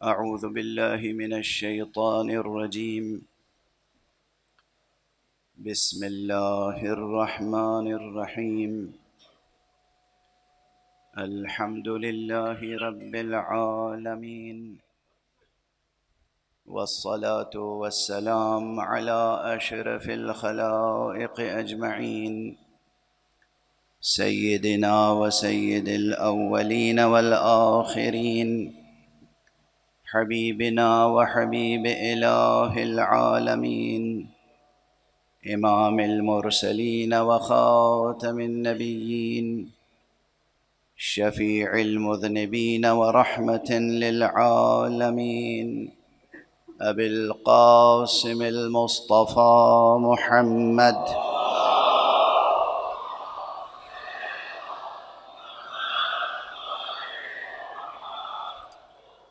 أعوذ بالله من الشيطان الرجيم. بسم الله الرحمن الرحيم. الحمد لله رب العالمين، والصلاة والسلام على أشرف الخلائق أجمعين، سيدنا وسيد الأولين والآخرين، حبيبنا وحبيب إله العالمين، إمام المرسلين وخاتم النبيين، شفيع المذنبين ورحمة للعالمين، أبي القاسم المصطفى محمد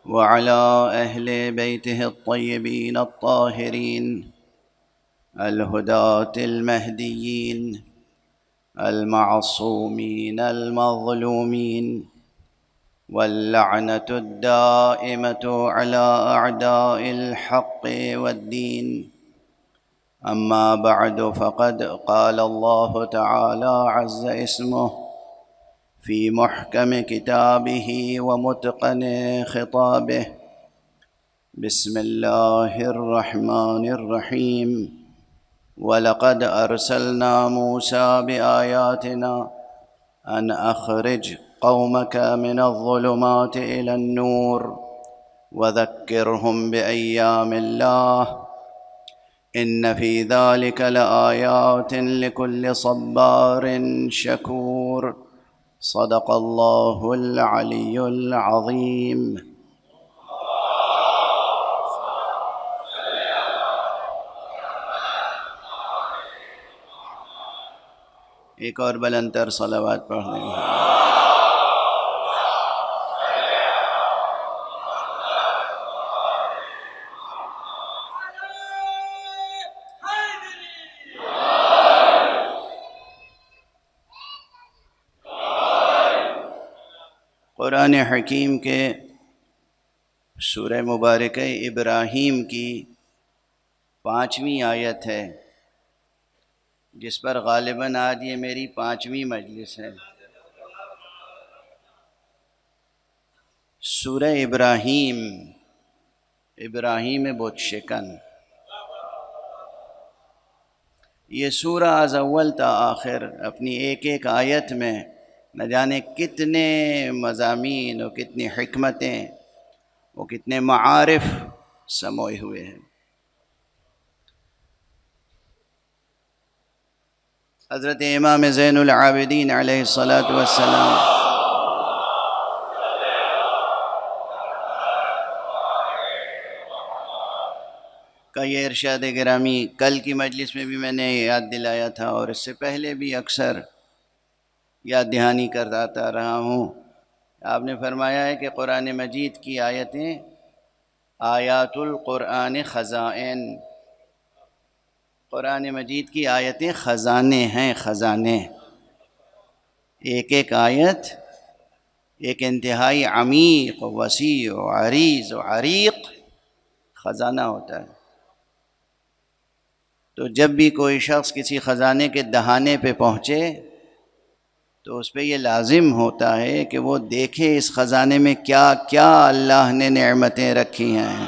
وعلى أهل بيته الطيبين الطاهرين الهداة المهديين المعصومين المظلومين، واللعنة الدائمة على أعداء الحق والدين. أما بعد، فقد قال الله تعالى عز اسمه في محكم كتابه ومتقن خطابه: بسم الله الرحمن الرحيم. ولقد أرسلنا موسى بآياتنا أن أخرج قومك من الظلمات إلى النور وذكرهم بأيام الله، إن في ذلك لآيات لكل صبار شكور. صدق الله العلي العظيم. ایک اور بلند تر صلوات پڑھ لیں گے۔ قرآن حکیم کے سورہ مبارکہ ابراہیم کی 5ویں آیت ہے، جس پر غالباً آج یہ میری 5ویں مجلس ہے۔ سورہ ابراہیم، ابراہیم بت شکن، یہ سورہ از اول تا آخر اپنی ایک ایک آیت میں نہ جانے کتنے مضامین اور کتنی حکمتیں اور کتنے معارف سموئے ہوئے ہیں۔ حضرت امام زین العابدین علیہ السلام کا یہ ارشاد گرامی کل کی مجلس میں بھی میں نے یاد دلایا تھا، اور اس سے پہلے بھی اکثر یاد دہانی کرتا رہا ہوں۔ آپ نے فرمایا ہے کہ قرآن مجید کی آیتیں آیات القرآن خزائن، قرآن مجید کی آیتیں خزانے ہیں، خزانے۔ ایک ایک آیت ایک انتہائی عمیق و وسیع و عریض و عریق خزانہ ہوتا ہے۔ تو جب بھی کوئی شخص کسی خزانے کے دہانے پہ پہنچے تو اس پہ یہ لازم ہوتا ہے کہ وہ دیکھے اس خزانے میں کیا کیا اللہ نے نعمتیں رکھی ہیں۔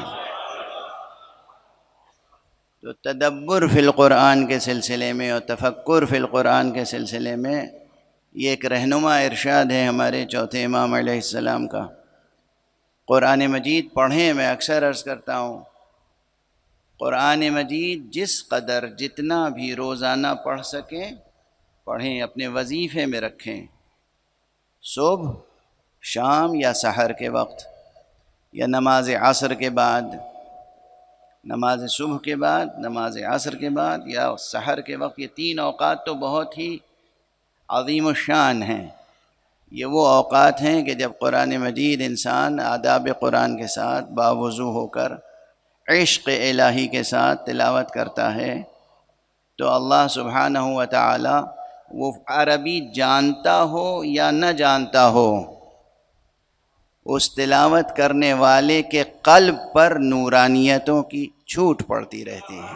تو تدبر فی القرآن کے سلسلے میں اور تفکر فی القرآن کے سلسلے میں یہ ایک رہنما ارشاد ہے ہمارے چوتھے امام علیہ السلام کا۔ قرآن مجید پڑھیں، میں اکثر عرض کرتا ہوں، قرآن مجید جس قدر جتنا بھی روزانہ پڑھ سکیں پڑھیں، اپنے وظیفے میں رکھیں، صبح، شام یا سحر کے وقت، یا نماز عصر کے بعد، نماز صبح کے بعد، نماز عصر کے بعد یا سحر کے وقت۔ یہ 3 اوقات تو بہت ہی عظیم الشان ہیں۔ یہ وہ اوقات ہیں کہ جب قرآن مجید انسان آداب قرآن کے ساتھ باوضو ہو کر عشق الہی کے ساتھ تلاوت کرتا ہے تو اللہ سبحانہ و تعالی، وہ عربی جانتا ہو یا نہ جانتا ہو، اس تلاوت کرنے والے کے قلب پر نورانیتوں کی چھوٹ پڑتی رہتی ہے۔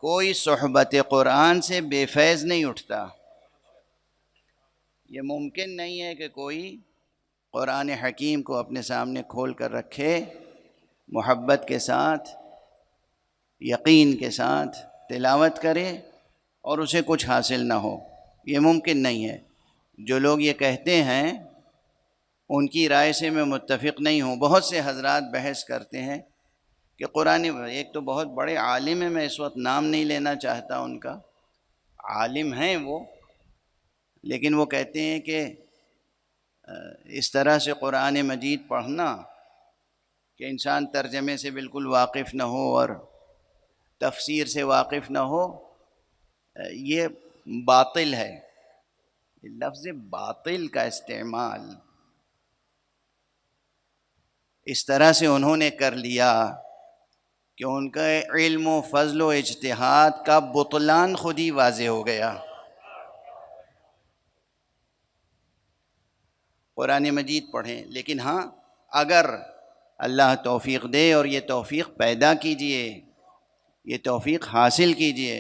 کوئی صحبت قرآن سے بے فیض نہیں اٹھتا۔ یہ ممکن نہیں ہے کہ کوئی قرآن حکیم کو اپنے سامنے کھول کر رکھے، محبت کے ساتھ، یقین کے ساتھ تلاوت کرے اور اسے کچھ حاصل نہ ہو۔ یہ ممکن نہیں ہے۔ جو لوگ یہ کہتے ہیں ان کی رائے سے میں متفق نہیں ہوں۔ بہت سے حضرات بحث کرتے ہیں کہ قرآن، ایک تو بہت بڑے عالم ہیں، میں اس وقت نام نہیں لینا چاہتا ان کا، عالم ہیں وہ، لیکن وہ کہتے ہیں کہ اس طرح سے قرآن مجید پڑھنا کہ انسان ترجمے سے بالکل واقف نہ ہو اور تفسیر سے واقف نہ ہو، یہ باطل ہے۔ لفظ باطل کا استعمال اس طرح سے انہوں نے کر لیا کہ ان کا علم و فضل و اجتہاد کا بطلان خود ہی واضح ہو گیا۔ قرآن مجید پڑھیں، لیکن ہاں اگر اللہ توفیق دے، اور یہ توفیق پیدا کیجئے، یہ توفیق حاصل کیجئے،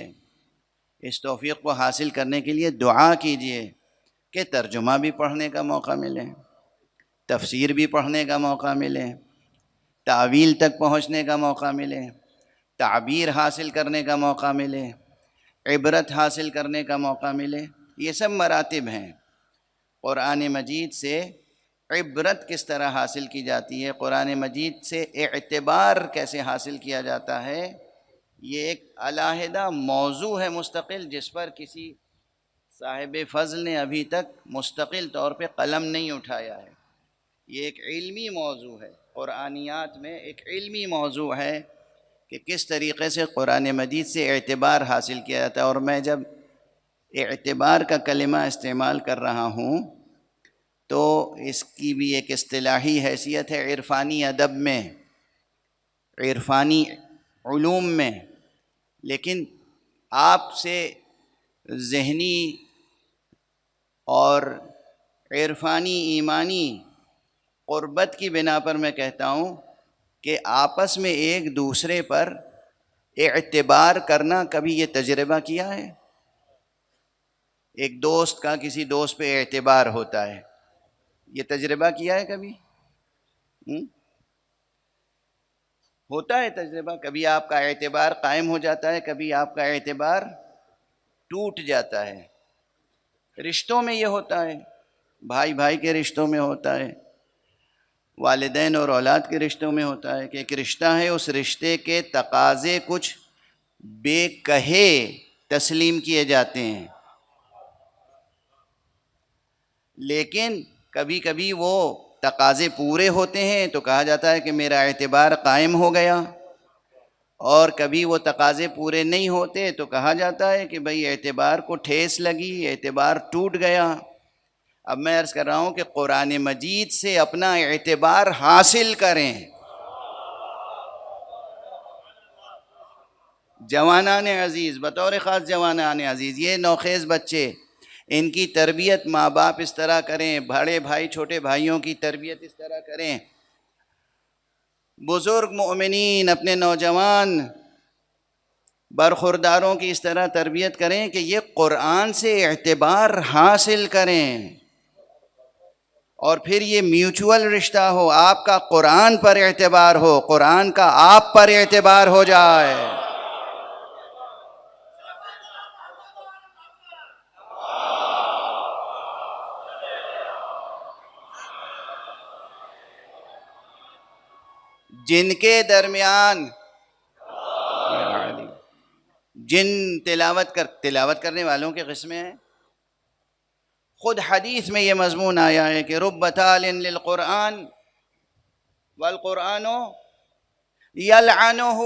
اس توفیق کو حاصل کرنے کے لیے دعا کیجئے کہ ترجمہ بھی پڑھنے کا موقع ملے، تفسیر بھی پڑھنے کا موقع ملے، تاویل تک پہنچنے کا موقع ملے، تعبیر حاصل کرنے کا موقع ملے، عبرت حاصل کرنے کا موقع ملے۔ یہ سب مراتب ہیں۔ قرآن مجید سے عبرت کس طرح حاصل کی جاتی ہے، قرآن مجید سے اعتبار کیسے حاصل کیا جاتا ہے، یہ ایک علیحدہ موضوع ہے مستقل، جس پر کسی صاحب فضل نے ابھی تک مستقل طور پہ قلم نہیں اٹھایا ہے۔ یہ ایک علمی موضوع ہے، قرآنیات میں ایک علمی موضوع ہے کہ کس طریقے سے قرآن مجید سے اعتبار حاصل کیا جاتا ہے۔ اور میں جب اعتبار کا کلمہ استعمال کر رہا ہوں تو اس کی بھی ایک اصطلاحی حیثیت ہے عرفانی ادب میں، عرفانی علوم میں، لیکن آپ سے ذہنی اور عرفانی ایمانی قربت کی بنا پر میں کہتا ہوں کہ آپس میں ایک دوسرے پر اعتبار کرنا، کبھی یہ تجربہ کیا ہے؟ ایک دوست کا کسی دوست پہ اعتبار ہوتا ہے، یہ تجربہ کیا ہے کبھی؟ ہوتا ہے تجربہ، کبھی آپ کا اعتبار قائم ہو جاتا ہے، کبھی آپ کا اعتبار ٹوٹ جاتا ہے۔ رشتوں میں یہ ہوتا ہے، بھائی بھائی کے رشتوں میں ہوتا ہے، والدین اور اولاد کے رشتوں میں ہوتا ہے کہ ایک رشتہ ہے، اس رشتے کے تقاضے کچھ بے کہے تسلیم کیے جاتے ہیں، لیکن کبھی کبھی وہ تقاضے پورے ہوتے ہیں تو کہا جاتا ہے کہ میرا اعتبار قائم ہو گیا، اور کبھی وہ تقاضے پورے نہیں ہوتے تو کہا جاتا ہے کہ بھئی اعتبار کو ٹھیس لگی، اعتبار ٹوٹ گیا۔ اب میں عرض کر رہا ہوں کہ قرآن مجید سے اپنا اعتبار حاصل کریں۔ جوانان عزیز، بطور خاص جوانان عزیز، یہ نوخیز بچے، ان کی تربیت ماں باپ اس طرح کریں، بڑے بھائی چھوٹے بھائیوں کی تربیت اس طرح کریں، بزرگ مؤمنین اپنے نوجوان برخورداروں کی اس طرح تربیت کریں کہ یہ قرآن سے اعتبار حاصل کریں، اور پھر یہ میوچول رشتہ ہو، آپ کا قرآن پر اعتبار ہو، قرآن کا آپ پر اعتبار ہو جائے۔ جن کے درمیان جن تلاوت کرنے والوں کے قسمیں ہیں، خود حدیث میں یہ مضمون آیا ہے کہ رب تال للقرآن والقرآن یلعنہ،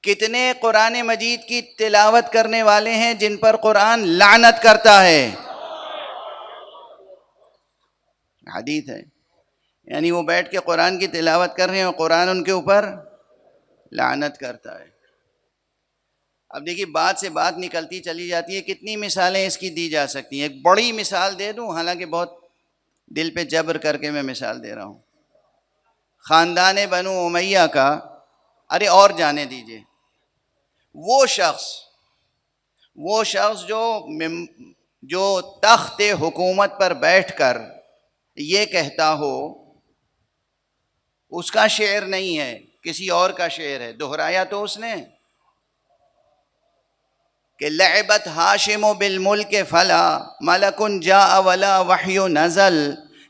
کتنے قرآن مجید کی تلاوت کرنے والے ہیں جن پر قرآن لعنت کرتا ہے۔ حدیث ہے، یعنی وہ بیٹھ کے قرآن کی تلاوت کر رہے ہیں اور قرآن ان کے اوپر لعنت کرتا ہے۔ اب دیکھیے بات سے بات نکلتی چلی جاتی ہے، کتنی مثالیں اس کی دی جا سکتی ہیں۔ ایک بڑی مثال دے دوں، حالانکہ بہت دل پہ جبر کر کے میں مثال دے رہا ہوں. خاندان بنو امیہ کا، ارے اور جانے دیجئے، وہ شخص جو تخت حکومت پر بیٹھ کر یہ کہتا ہو، اس کا شعر نہیں ہے، کسی اور کا شعر ہے، دہرایا تو اس نے کہ لعبت ہاشم بالملک فلا ملک جاء ولا وحی نزل.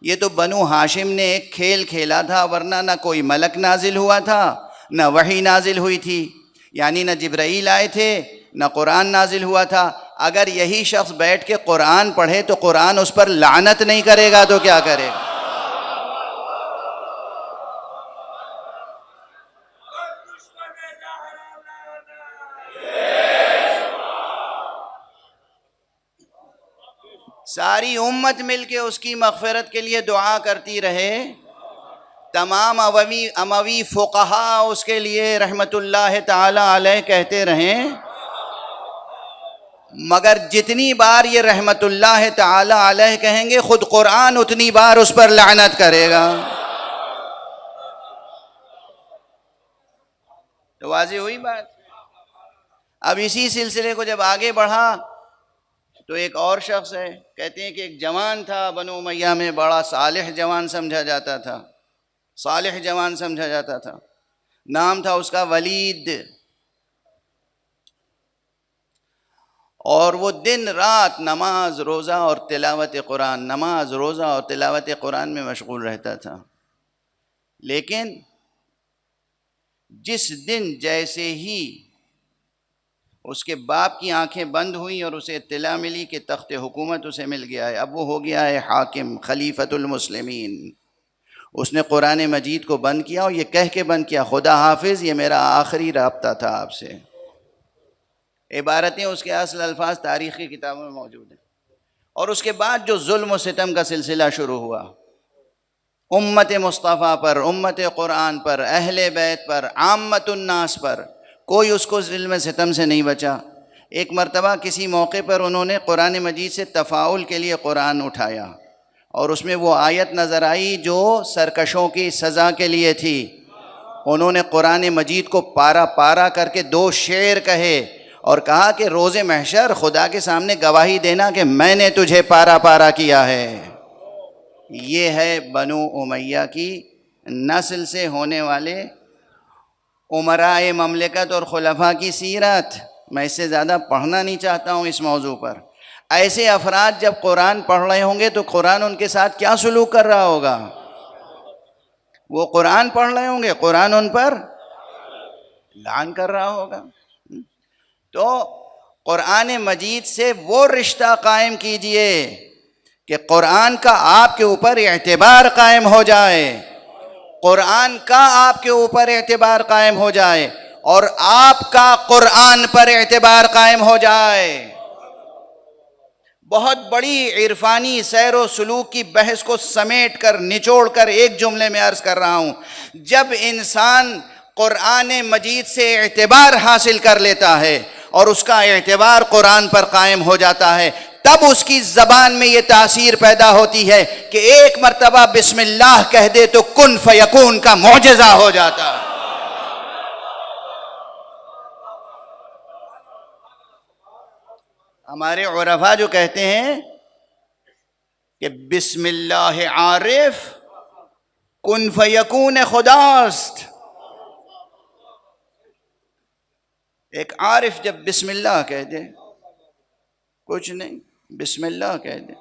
یہ تو بنو ہاشم نے ایک کھیل کھیلا تھا، ورنہ نہ کوئی ملک نازل ہوا تھا، نہ وحی نازل ہوئی تھی، یعنی نہ جبرائیل آئے تھے، نہ قرآن نازل ہوا تھا. اگر یہی شخص بیٹھ کے قرآن پڑھے تو قرآن اس پر لعنت نہیں کرے گا تو کیا کرے گا؟ ساری امت مل کے اس کی مغفرت کے لیے دعا کرتی رہے، تمام اموی فقہا اس کے لیے رحمت اللہ تعالی علیہ کہتے رہیں، مگر جتنی بار یہ رحمت اللہ تعالی علیہ کہیں گے خود قرآن اتنی بار اس پر لعنت کرے گا. تو واضح ہوئی بات. اب اسی سلسلے کو جب آگے بڑھا تو ایک اور شخص ہے، کہتے ہیں کہ ایک جوان تھا بنو امیہ میں، بڑا صالح جوان سمجھا جاتا تھا، نام تھا اس کا ولید. اور وہ دن رات نماز روزہ اور تلاوت قرآن میں مشغول رہتا تھا. لیکن جس دن جیسے ہی اس کے باپ کی آنکھیں بند ہوئیں اور اسے اطلاع ملی کہ تخت حکومت اسے مل گیا ہے، اب وہ ہو گیا ہے حاکم، خلیفۃ المسلمین، اس نے قرآن مجید کو بند کیا اور یہ کہہ کے بند کیا، خدا حافظ، یہ میرا آخری رابطہ تھا آپ سے. عبارتیں اس کے اصل الفاظ تاریخی کتابوں میں موجود ہیں. اور اس کے بعد جو ظلم و ستم کا سلسلہ شروع ہوا امت مصطفیٰ پر، امت قرآن پر، اہل بیت پر، عامت الناس پر، کوئی اس کو ظلم ستم سے نہیں بچا. ایک مرتبہ کسی موقع پر انہوں نے قرآن مجید سے تفاعل کے لیے قرآن اٹھایا اور اس میں وہ آیت نظر آئی جو سرکشوں کی سزا کے لیے تھی. انہوں نے قرآن مجید کو پارا پارا کر کے 2 شعر کہے اور کہا کہ روز محشر خدا کے سامنے گواہی دینا کہ میں نے تجھے پارا پارا کیا ہے. یہ ہے بنو امیہ کی نسل سے ہونے والے امراء مملکت اور خلفاء کی سیرت. میں اس سے زیادہ پڑھنا نہیں چاہتا ہوں اس موضوع پر. ایسے افراد جب قرآن پڑھ رہے ہوں گے تو قرآن ان کے ساتھ کیا سلوک کر رہا ہوگا؟ وہ قرآن پڑھ رہے ہوں گے، قرآن ان پر لعن کر رہا ہوگا. تو قرآن مجید سے وہ رشتہ قائم کیجئے کہ قرآن کا آپ کے اوپر اعتبار قائم ہو جائے، قرآن کا آپ کے اوپر اعتبار قائم ہو جائے اور آپ کا قرآن پر اعتبار قائم ہو جائے. بہت بڑی عرفانی سیر و سلوک کی بحث کو سمیٹ کر نچوڑ کر ایک جملے میں عرض کر رہا ہوں، جب انسان قرآن مجید سے اعتبار حاصل کر لیتا ہے اور اس کا اعتبار قرآن پر قائم ہو جاتا ہے، تب اس کی زبان میں یہ تاثیر پیدا ہوتی ہے کہ ایک مرتبہ بسم اللہ کہہ دے تو کن فیکون کا معجزہ ہو جاتا ہے. ہمارے عرفاء جو کہتے ہیں کہ بسم اللہ عارف کن فیکون خداست. ایک عارف جب بسم اللہ کہہ دے، کچھ نہیں، بسم اللہ کہہ دے.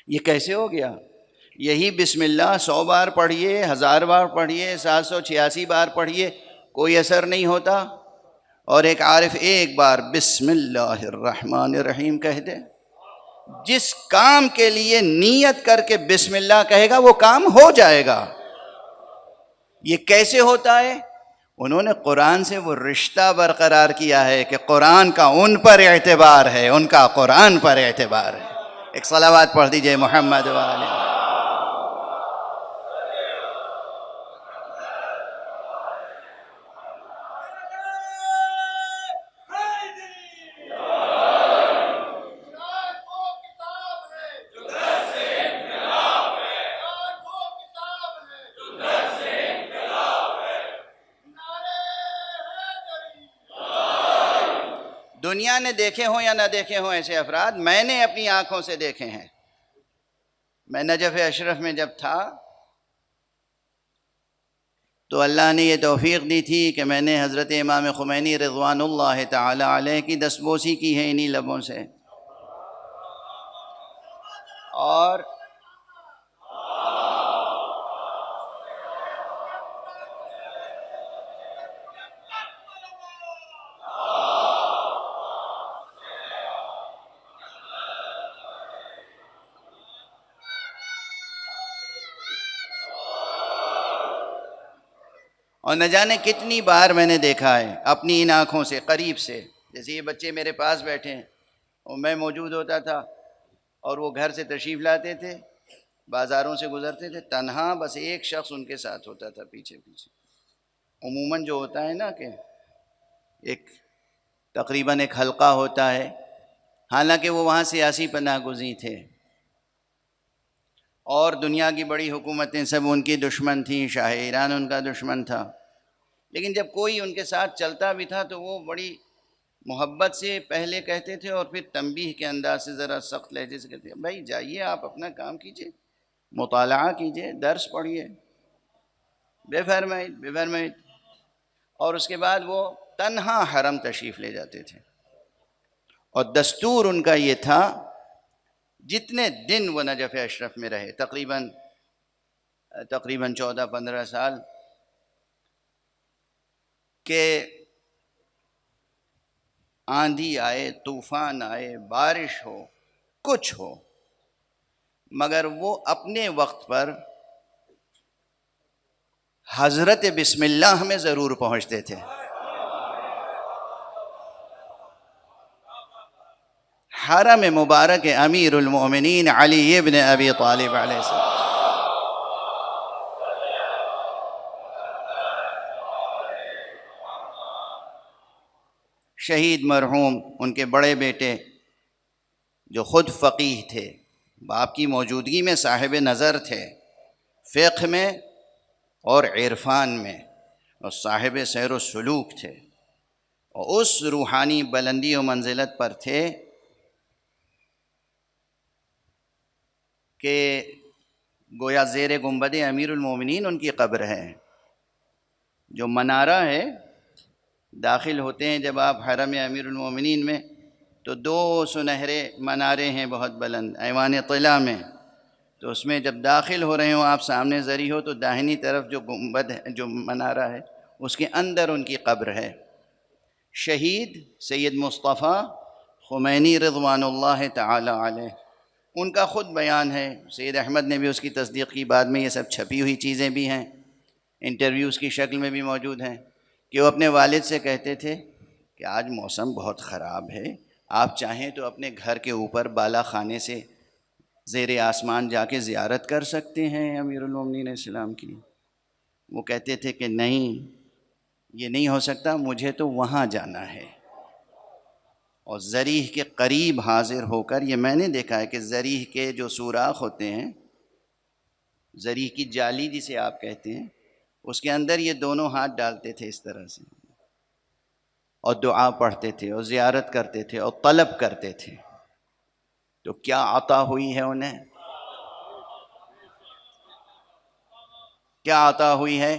یہ کیسے ہو گیا؟ یہی بسم اللہ 100 بار پڑھیے، 1000 بار پڑھیے، 786 بار پڑھیے، کوئی اثر نہیں ہوتا. اور ایک عارف ایک بار بسم اللہ الرحمن الرحیم کہہ دے، جس کام کے لیے نیت کر کے بسم اللہ کہے گا وہ کام ہو جائے گا. یہ کیسے ہوتا ہے؟ انہوں نے قرآن سے وہ رشتہ برقرار کیا ہے کہ قرآن کا ان پر اعتبار ہے، ان کا قرآن پر اعتبار ہے. ایک صلوات پڑھ دیجئے محمد والے. دنیا نے دیکھے ہوں یا نہ دیکھے ہوں ایسے افراد، میں نے اپنی آنکھوں سے دیکھے ہیں۔ میں نجف اشرف میں جب تھا تو اللہ نے یہ توفیق دی تھی کہ میں نے حضرت امام خمینی رضوان اللہ تعالی علیہ کی دستبوسی کی ہے انہی لبوں سے، اور نہ جانے کتنی بار میں نے دیکھا ہے اپنی ان آنکھوں سے قریب سے۔ جیسے یہ بچے میرے پاس بیٹھے ہیں اور میں موجود ہوتا تھا، اور وہ گھر سے تشریف لاتے تھے، بازاروں سے گزرتے تھے، تنہا بس ایک شخص ان کے ساتھ ہوتا تھا پیچھے پیچھے۔ عموماً جو ہوتا ہے نا کہ تقریباً ایک حلقہ ہوتا ہے، حالانکہ وہ وہاں سیاسی پناہ گزین تھے اور دنیا کی بڑی حکومتیں سب ان کی دشمن تھیں، شاہ ایران ان کا دشمن تھا، لیکن جب کوئی ان کے ساتھ چلتا بھی تھا تو وہ بڑی محبت سے پہلے کہتے تھے اور پھر تنبیہ کے انداز سے ذرا سخت لہجے سے کہتے ہیں، بھائی جائیے آپ اپنا کام کیجئے، مطالعہ کیجئے، درس پڑھیے، بے فرمائید۔ اور اس کے بعد وہ تنہا حرم تشریف لے جاتے تھے، اور دستور ان کا یہ تھا جتنے دن وہ نجف اشرف میں رہے، تقریباً 14-15 سال، کہ آندھی آئے، طوفان آئے، بارش ہو، کچھ ہو، مگر وہ اپنے وقت پر حضرت بسم اللہ میں ضرور پہنچتے تھے۔ حرم مبارک امیر المومنین علی ابن ابی طالب علیہ السلام، شہید مرحوم ان کے بڑے بیٹے جو خود فقیہ تھے، باپ کی موجودگی میں صاحب نظر تھے، فقہ میں اور عرفان میں، اور صاحب سیر و سلوک تھے، اور اس روحانی بلندی و منزلت پر تھے کہ گویا زیر گنبد امیر المومنین ان کی قبر ہے۔ جو منارہ ہے، داخل ہوتے ہیں جب آپ حرم امیر المومنین میں تو 2 سنہرے منارے ہیں بہت بلند ایوان طلع میں، تو اس میں جب داخل ہو رہے ہوں آپ، سامنے زری ہو تو داہنی طرف جو گنبد ہے، جو منارہ ہے، اس کے اندر ان کی قبر ہے۔ شہید سید مصطفیٰ خمینی رضوان اللہ تعالی علیہ، ان کا خود بیان ہے، سید احمد نے بھی اس کی تصدیق کی، بعد میں یہ سب چھپی ہوئی چیزیں بھی ہیں، انٹرویوز کی شکل میں بھی موجود ہیں، کہ وہ اپنے والد سے کہتے تھے کہ آج موسم بہت خراب ہے، آپ چاہیں تو اپنے گھر کے اوپر بالا خانے سے زیر آسمان جا کے زیارت کر سکتے ہیں امیر المومنین اسلام کی۔ وہ کہتے تھے کہ نہیں، یہ نہیں ہو سکتا، مجھے تو وہاں جانا ہے، اور ذریح کے قریب حاضر ہو کر، یہ میں نے دیکھا ہے کہ ذریح کے جو سوراخ ہوتے ہیں، ذریح کی جالی جسے آپ کہتے ہیں، اس کے اندر یہ دونوں ہاتھ ڈالتے تھے اس طرح سے، اور دعا پڑھتے تھے اور زیارت کرتے تھے اور طلب کرتے تھے۔ تو کیا عطا ہوئی ہے انہیں؟ کیا عطا ہوئی ہے؟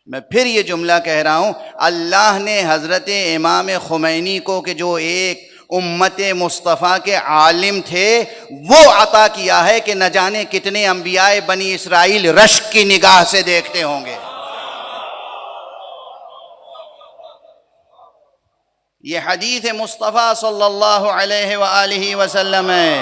میں پھر یہ جملہ کہہ رہا ہوں، اللہ نے حضرت امام خمینی کو کہ جو ایک امت مصطفیٰ کے عالم تھے، وہ عطا کیا ہے کہ نہ جانے کتنے انبیاء بنی اسرائیل رشک کی نگاہ سے دیکھتے ہوں گے۔ یہ حدیث مصطفیٰ صلی اللہ علیہ وآلہ وسلم ہے۔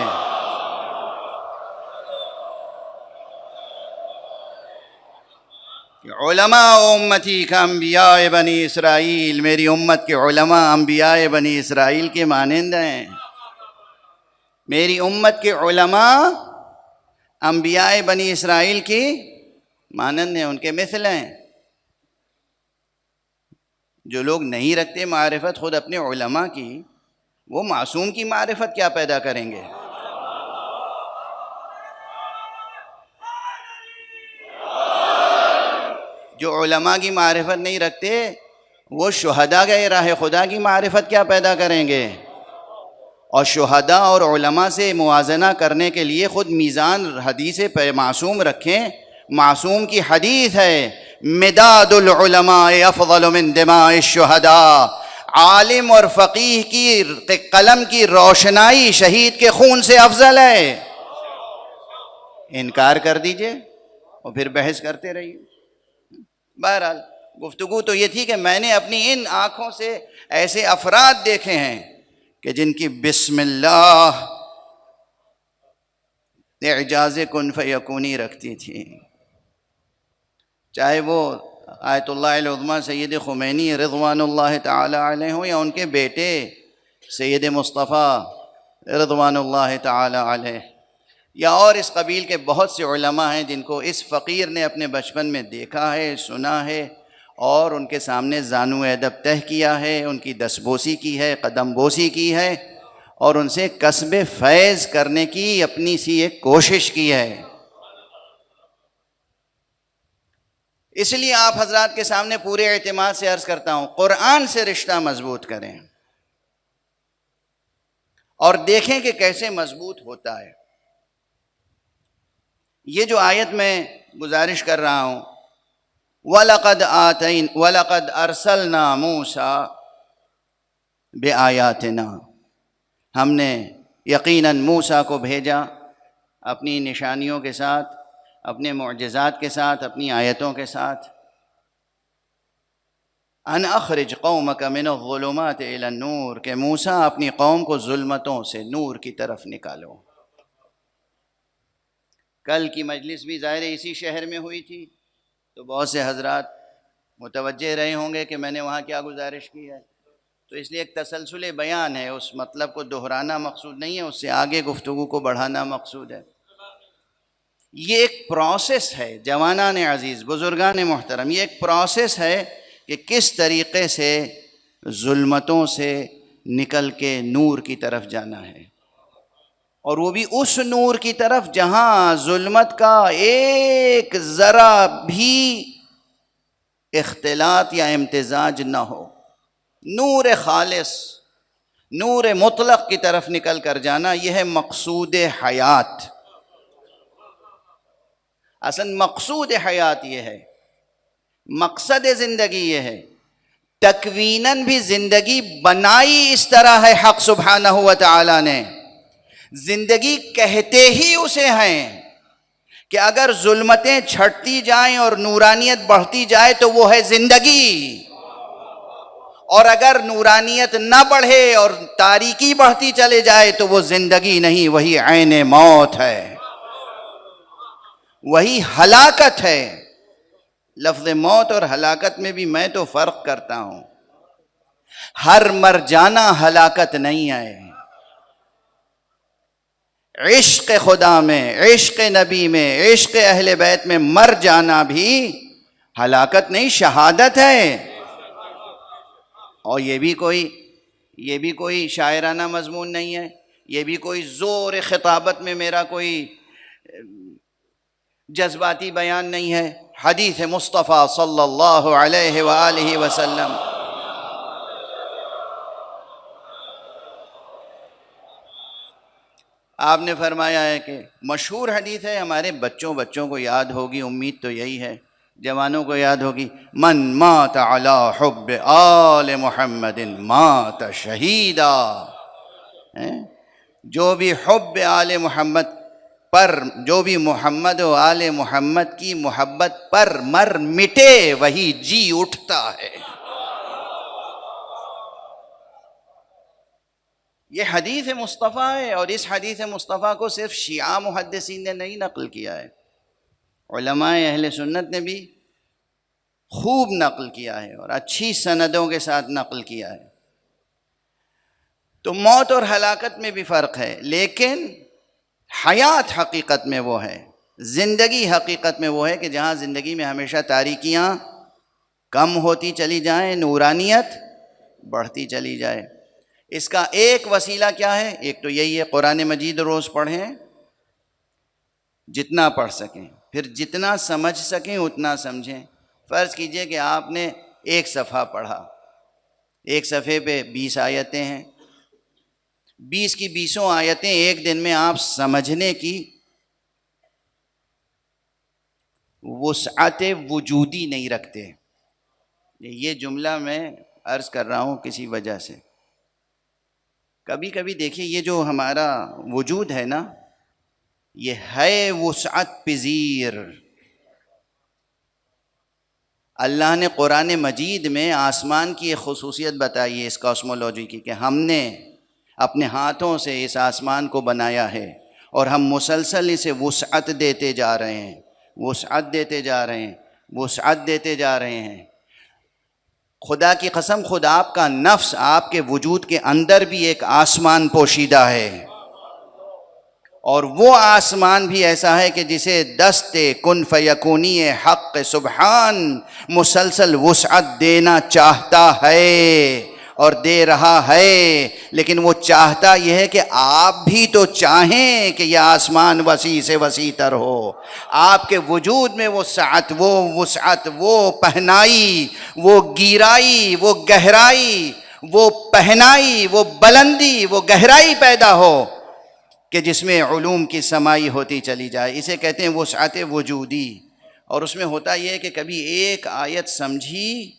علماء امتی کا انبیاء بنی اسرائیل، میری امت کے علماء انبیاء بنی اسرائیل کے مانند ہیں۔ میری امت کے علماء انبیاء بنی اسرائیل کی مانند ہیں، ان کے مثل ہیں۔ جو لوگ نہیں رکھتے معرفت خود اپنے علماء کی، وہ معصوم کی معرفت کیا پیدا کریں گے؟ جو علماء کی معرفت نہیں رکھتے، وہ شہداء گئے راہ خدا کی معرفت کیا پیدا کریں گے؟ اور شہداء اور علماء سے موازنہ کرنے کے لیے خود میزان حدیث پہ معصوم رکھیں. معصوم کی حدیث ہے مداد العلماء افضل من دماء الشہداء، عالم اور فقیہ کی قلم کی روشنائی شہید کے خون سے افضل ہے. انکار کر دیجئے اور پھر بحث کرتے رہیے. بہرحال گفتگو تو یہ تھی کہ میں نے اپنی ان آنکھوں سے ایسے افراد دیکھے ہیں کہ جن کی بسم اللہ اعجاز کن فیکونی رکھتی تھی. چاہے وہ آیت اللہ العظمیٰ سید خمینی رضوان اللہ تعالی علیہ ہوں یا ان کے بیٹے سید مصطفیٰ رضوان اللہ تعالی علیہ، یا اور اس قبیل کے بہت سے علماء ہیں جن کو اس فقیر نے اپنے بچپن میں دیکھا ہے، سنا ہے، اور ان کے سامنے زانو ادب تہ کیا ہے، ان کی دستبوسی کی ہے، قدم بوسی کی ہے، اور ان سے کسب فیض کرنے کی اپنی سی ایک کوشش کی ہے. اس لیے آپ حضرات کے سامنے پورے اعتماد سے عرض کرتا ہوں، قرآن سے رشتہ مضبوط کریں اور دیکھیں کہ کیسے مضبوط ہوتا ہے. یہ جو آیت میں گزارش کر رہا ہوں، وَلَقَدْ أَرْسَلْنَا مُوسَىٰ بِآيَاتِنَا، ہم نے یقیناً موسیٰ کو بھیجا اپنی نشانیوں کے ساتھ، اپنے معجزات کے ساتھ، اپنی آیتوں کے ساتھ. ان اخرج قومک من الظلمات الی النور، کہ موسیٰ اپنی قوم کو ظلمتوں سے نور کی طرف نکالو. کل کی مجلس بھی ظاہر اسی شہر میں ہوئی تھی، تو بہت سے حضرات متوجہ رہے ہوں گے کہ میں نے وہاں کیا گزارش کی ہے. تو اس لیے ایک تسلسل بیان ہے، اس مطلب کو دہرانا مقصود نہیں ہے، اس سے آگے گفتگو کو بڑھانا مقصود ہے. یہ ایک پروسیس ہے جوانان عزیز، بزرگان محترم، یہ ایک پروسیس ہے کہ کس طریقے سے ظلمتوں سے نکل کے نور کی طرف جانا ہے، اور وہ بھی اس نور کی طرف جہاں ظلمت کا ایک ذرا بھی اختلاط یا امتزاج نہ ہو. نور خالص، نور مطلق کی طرف نکل کر جانا، یہ ہے مقصود حیات. اصل مقصود حیات یہ ہے، مقصد زندگی یہ ہے. تکویناً بھی زندگی بنائی اس طرح ہے حق سبحانہ و تعالی نے، زندگی کہتے ہی اسے ہیں کہ اگر ظلمتیں چھٹتی جائیں اور نورانیت بڑھتی جائے تو وہ ہے زندگی، اور اگر نورانیت نہ بڑھے اور تاریکی بڑھتی چلے جائے تو وہ زندگی نہیں، وہی عین موت ہے، وہی ہلاکت ہے. لفظ موت اور ہلاکت میں بھی میں تو فرق کرتا ہوں. ہر مر جانا ہلاکت نہیں ہے. عشق خدا میں، عشق نبی میں، عشق اہل بیت میں مر جانا بھی ہلاکت نہیں، شہادت ہے. اور یہ بھی کوئی شاعرانہ مضمون نہیں ہے، یہ بھی کوئی زور خطابت میں میرا کوئی جذباتی بیان نہیں ہے. حدیث مصطفیٰ صلی اللہ علیہ وآلہ وسلم آپ نے فرمایا ہے کہ مشہور حدیث ہے، ہمارے بچوں کو یاد ہوگی، امید تو یہی ہے، جوانوں کو یاد ہوگی، من مات علی حب آل محمد مات شہیدا. جو بھی حب آل محمد پر، جو بھی محمد و آل محمد کی محبت پر مر مٹے، وہی جی اٹھتا ہے. یہ حدیث مصطفیٰ ہے، اور اس حدیث مصطفیٰ کو صرف شیعہ محدثین نے نہیں نقل کیا ہے، علماء اہل سنت نے بھی خوب نقل کیا ہے اور اچھی سندوں کے ساتھ نقل کیا ہے. تو موت اور ہلاکت میں بھی فرق ہے، لیکن حیات حقیقت میں وہ ہے، زندگی حقیقت میں وہ ہے کہ جہاں زندگی میں ہمیشہ تاریکیاں کم ہوتی چلی جائیں، نورانیت بڑھتی چلی جائے. اس کا ایک وسیلہ کیا ہے؟ ایک تو یہی ہے، قرآن مجید روز پڑھیں، جتنا پڑھ سکیں، پھر جتنا سمجھ سکیں اتنا سمجھیں. فرض کیجئے کہ آپ نے ایک صفحہ پڑھا، ایک صفحے پہ 20 آیتیں ہیں، 20 کی 20 آیتیں ایک دن میں آپ سمجھنے کی وسعت وجودی نہیں رکھتے۔ یہ جملہ میں عرض کر رہا ہوں کسی وجہ سے۔ کبھی کبھی دیکھیے یہ جو ہمارا وجود ہے نا، یہ ہے وسعت پذیر۔ اللہ نے قرآن مجید میں آسمان کی ایک خصوصیت بتائی ہے اس کاسمولوجی کی، کہ ہم نے اپنے ہاتھوں سے اس آسمان کو بنایا ہے اور ہم مسلسل اسے وسعت دیتے جا رہے ہیں، وسعت دیتے جا رہے ہیں، وسعت دیتے جا رہے ہیں۔ خدا کی قسم، خود آپ کا نفس، آپ کے وجود کے اندر بھی ایک آسمان پوشیدہ ہے، اور وہ آسمان بھی ایسا ہے کہ جسے دست کن فیکونی حق سبحان مسلسل وسعت دینا چاہتا ہے اور دے رہا ہے، لیکن وہ چاہتا یہ ہے کہ آپ بھی تو چاہیں کہ یہ آسمان وسیع سے وسیع تر ہو، آپ کے وجود میں وہ سعت، وہ وسعت، وہ پہنائی، وہ گیرائی، وہ گہرائی، وہ پہنائی، وہ بلندی، وہ گہرائی پیدا ہو کہ جس میں علوم کی سمائی ہوتی چلی جائے۔ اسے کہتے ہیں وسعت وجودی۔ اور اس میں ہوتا یہ ہے کہ کبھی ایک آیت سمجھی،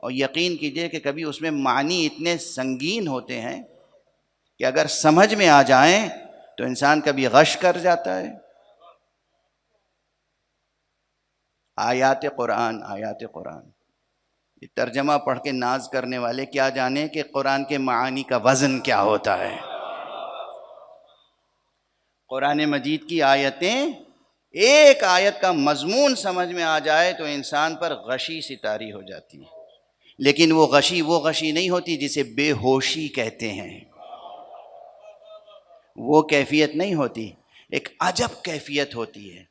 اور یقین کیجئے کہ کبھی اس میں معنی اتنے سنگین ہوتے ہیں کہ اگر سمجھ میں آ جائیں تو انسان کبھی غش کر جاتا ہے۔ آیات قرآن، آیات قرآن، یہ ترجمہ پڑھ کے ناز کرنے والے کیا جانے کہ قرآن کے معانی کا وزن کیا ہوتا ہے۔ قرآن مجید کی آیتیں، ایک آیت کا مضمون سمجھ میں آ جائے تو انسان پر غشی سی طاری ہو جاتی ہے، لیکن وہ غشی نہیں ہوتی جسے بے ہوشی کہتے ہیں، وہ کیفیت نہیں ہوتی، ایک عجب کیفیت ہوتی ہے۔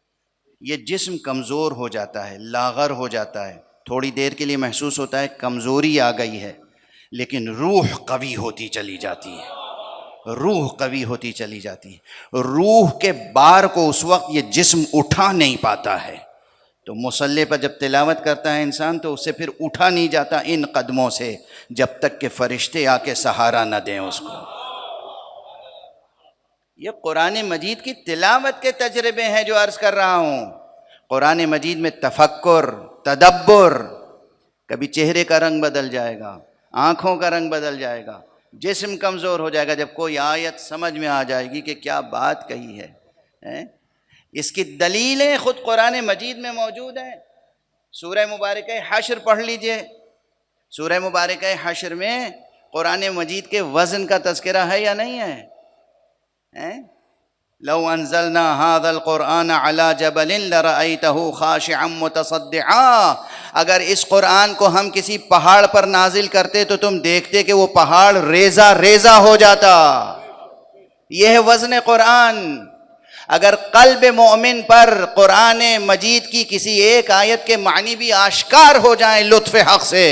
یہ جسم کمزور ہو جاتا ہے، لاغر ہو جاتا ہے، تھوڑی دیر کے لیے محسوس ہوتا ہے کمزوری آ گئی ہے، لیکن روح قوی ہوتی چلی جاتی ہے، روح قوی ہوتی چلی جاتی ہے۔ روح کے بار کو اس وقت یہ جسم اٹھا نہیں پاتا ہے، تو مصلی پر جب تلاوت کرتا ہے انسان تو اس سے پھر اٹھا نہیں جاتا ان قدموں سے جب تک کہ فرشتے آ کے سہارا نہ دیں اس کو۔ یہ قرآن مجید کی تلاوت کے تجربے ہیں جو عرض کر رہا ہوں۔ قرآن مجید میں تفکر، تدبر، کبھی چہرے کا رنگ بدل جائے گا، آنکھوں کا رنگ بدل جائے گا، جسم کمزور ہو جائے گا جب کوئی آیت سمجھ میں آ جائے گی کہ کیا بات کہی ہے۔ اس کی دلیلیں خود قرآن مجید میں موجود ہیں۔ سورہ مبارکہ حشر پڑھ لیجئے، سورہ مبارکہ حشر میں قرآن مجید کے وزن کا تذکرہ ہے یا نہیں ہے؟ لو انزلنا هذا القرآن على جبل لرأيته خاشعا متصدعا، اگر اس قرآن کو ہم کسی پہاڑ پر نازل کرتے تو تم دیکھتے کہ وہ پہاڑ ریزہ ریزہ ہو جاتا۔ یہ ہے وزن قرآن۔ اگر قلب مومن پر قرآن مجید کی کسی ایک آیت کے معنی بھی آشکار ہو جائیں لطف حق سے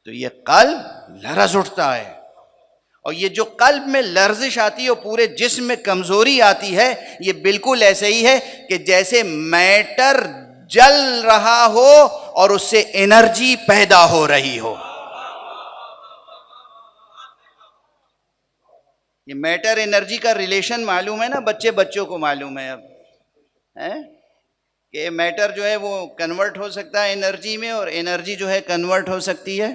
تو یہ قلب لرز اٹھتا ہے، اور یہ جو قلب میں لرزش آتی ہے اور پورے جسم میں کمزوری آتی ہے، یہ بالکل ایسے ہی ہے کہ جیسے میٹر جل رہا ہو اور اس سے انرجی پیدا ہو رہی ہو۔ یہ میٹر انرجی کا ریلیشن معلوم ہے نا، بچوں کو معلوم ہے اب کہ میٹر جو ہے وہ کنورٹ ہو سکتا ہے انرجی میں، اور انرجی جو ہے کنورٹ ہو سکتی ہے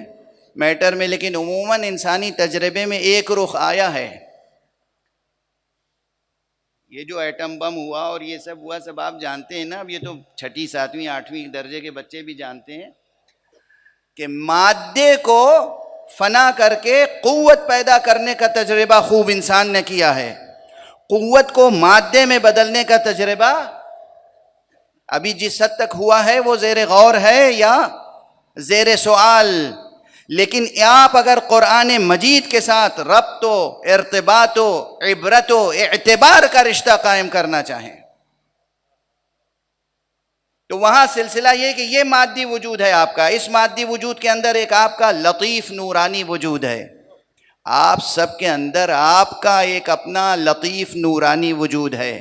میٹر میں، لیکن عموماً انسانی تجربے میں ایک رخ آیا ہے۔ یہ جو ایٹم بم ہوا اور یہ سب ہوا سب آپ جانتے ہیں نا، اب یہ تو 6، 7، 8ویں درجے کے بچے بھی جانتے ہیں کہ مادے کو فنا کر کے قوت پیدا کرنے کا تجربہ خوب انسان نے کیا ہے، قوت کو مادے میں بدلنے کا تجربہ ابھی جس حد تک ہوا ہے وہ زیر غور ہے یا زیر سوال۔ لیکن آپ اگر قرآن مجید کے ساتھ ربط و ارتباط و عبرت و اعتبار کا رشتہ قائم کرنا چاہیں تو وہاں سلسلہ یہ کہ یہ مادی وجود ہے آپ کا، اس مادی وجود کے اندر ایک آپ کا لطیف نورانی وجود ہے۔ آپ سب کے اندر آپ کا ایک اپنا لطیف نورانی وجود ہے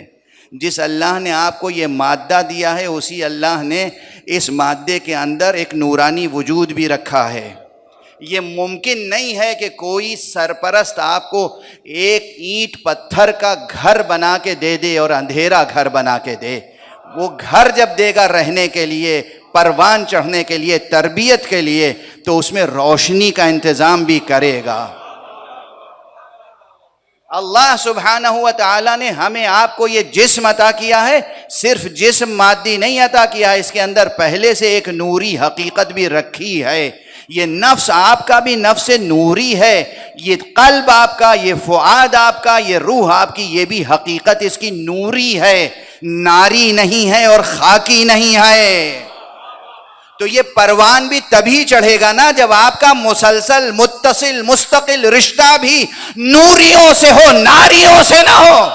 جس اللہ نے آپ کو یہ مادہ دیا ہے اسی اللہ نے اس مادے کے اندر ایک نورانی وجود بھی رکھا ہے۔ یہ ممکن نہیں ہے کہ کوئی سرپرست آپ کو ایک اینٹ پتھر کا گھر بنا کے دے دے اور اندھیرا گھر بنا کے دے۔ وہ گھر جب دے گا رہنے کے لیے، پروان چڑھنے کے لیے، تربیت کے لیے، تو اس میں روشنی کا انتظام بھی کرے گا۔ اللہ سبحانہ و تعالیٰ نے ہمیں آپ کو یہ جسم عطا کیا ہے، صرف جسم مادی نہیں عطا کیا ہے، اس کے اندر پہلے سے ایک نوری حقیقت بھی رکھی ہے۔ یہ نفس آپ کا بھی نفس نوری ہے، یہ قلب آپ کا، یہ فؤاد آپ کا، یہ روح آپ کی، یہ بھی حقیقت اس کی نوری ہے، ناری نہیں ہے اور خاکی نہیں ہے۔ تو یہ پروان بھی تبھی چڑھے گا نا جب آپ کا مسلسل متصل مستقل رشتہ بھی نوریوں سے ہو، ناریوں سے نہ ہو۔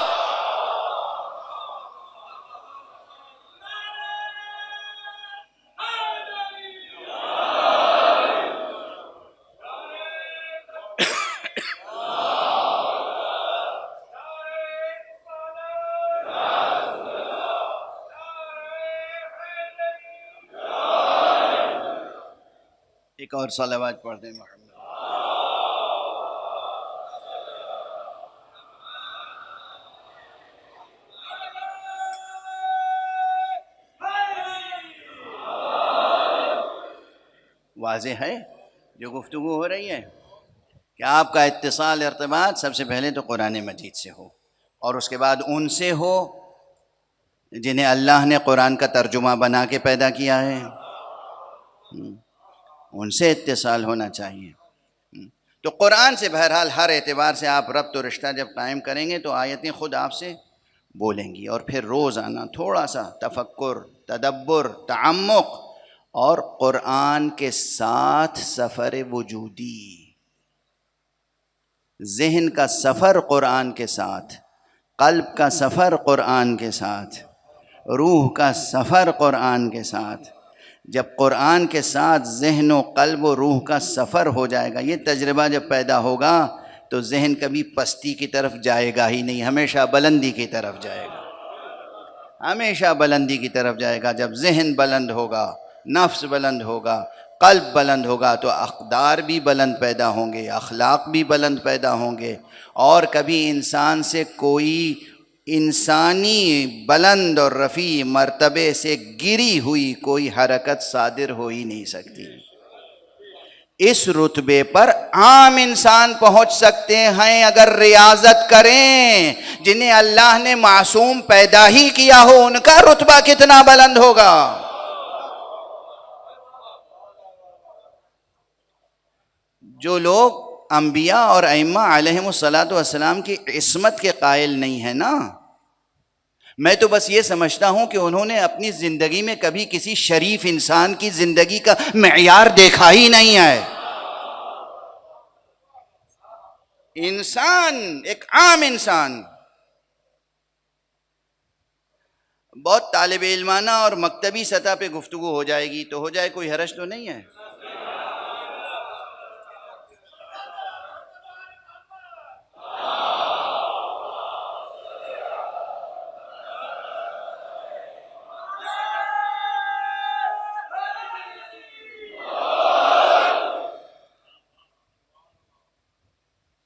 ایک اور صلوات پڑھ دیں محمد۔ واضح ہے جو گفتگو ہو رہی ہے کہ آپ کا اتصال ارتباط سب سے پہلے تو قرآن مجید سے ہو، اور اس کے بعد ان سے ہو جنہیں اللہ نے قرآن کا ترجمہ بنا کے پیدا کیا ہے، ان سے اتصال ہونا چاہیے۔ تو قرآن سے بہرحال ہر اعتبار سے آپ ربط و رشتہ جب قائم کریں گے تو آیتیں خود آپ سے بولیں گی، اور پھر روزانہ تھوڑا سا تفکر، تدبر، تعمق، اور قرآن کے ساتھ سفر وجودی، ذہن کا سفر قرآن کے ساتھ، قلب کا سفر قرآن کے ساتھ، روح کا سفر قرآن کے ساتھ۔ جب قرآن کے ساتھ ذہن و قلب و روح کا سفر ہو جائے گا، یہ تجربہ جب پیدا ہوگا تو ذہن کبھی پستی کی طرف جائے گا ہی نہیں، ہمیشہ بلندی کی طرف جائے گا، ہمیشہ بلندی کی طرف جائے گا۔ جب ذہن بلند ہوگا، نفس بلند ہوگا، قلب بلند ہوگا تو اقدار بھی بلند پیدا ہوں گے، اخلاق بھی بلند پیدا ہوں گے، اور کبھی انسان سے کوئی انسانی بلند اور رفیع مرتبے سے گری ہوئی کوئی حرکت صادر ہو ہی نہیں سکتی۔ اس رتبے پر عام انسان پہنچ سکتے ہیں اگر ریاضت کریں۔ جنہیں اللہ نے معصوم پیدا ہی کیا ہو ان کا رتبہ کتنا بلند ہوگا۔ جو لوگ انبیاء اور ائمہ علیہم الصلاۃ والسلام کی عصمت کے قائل نہیں ہیں نا، میں تو بس یہ سمجھتا ہوں کہ انہوں نے اپنی زندگی میں کبھی کسی شریف انسان کی زندگی کا معیار دیکھا ہی نہیں ہے۔ انسان، ایک عام انسان، بہت طالب علمانہ اور مکتبی سطح پہ گفتگو ہو جائے گی تو ہو جائے، کوئی حرج تو نہیں ہے۔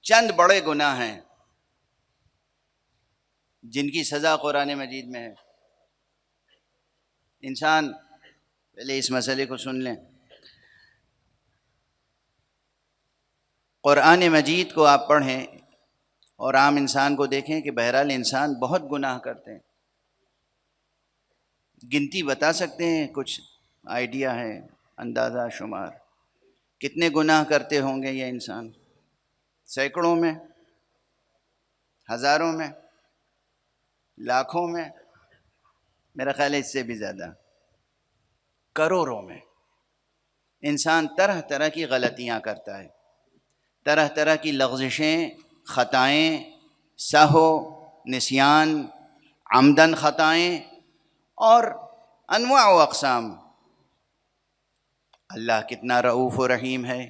چند بڑے گناہ ہیں جن کی سزا قرآن مجید میں ہے۔ انسان پہلے اس مسئلے کو سن لیں، قرآن مجید کو آپ پڑھیں اور عام انسان کو دیکھیں کہ بہرحال انسان بہت گناہ کرتے ہیں، گنتی بتا سکتے ہیں، کچھ آئیڈیا ہے، اندازہ شمار کتنے گناہ کرتے ہوں گے یہ انسان؟ سینکڑوں میں، ہزاروں میں، لاکھوں میں، میرا خیال ہے اس سے بھی زیادہ، کروڑوں میں۔ انسان طرح طرح کی غلطیاں کرتا ہے، طرح طرح کی لغزشیں، خطائیں، سہو، نسیان، عمدن خطائیں اور انواع و اقسام۔ اللہ کتنا رؤوف و رحیم ہے،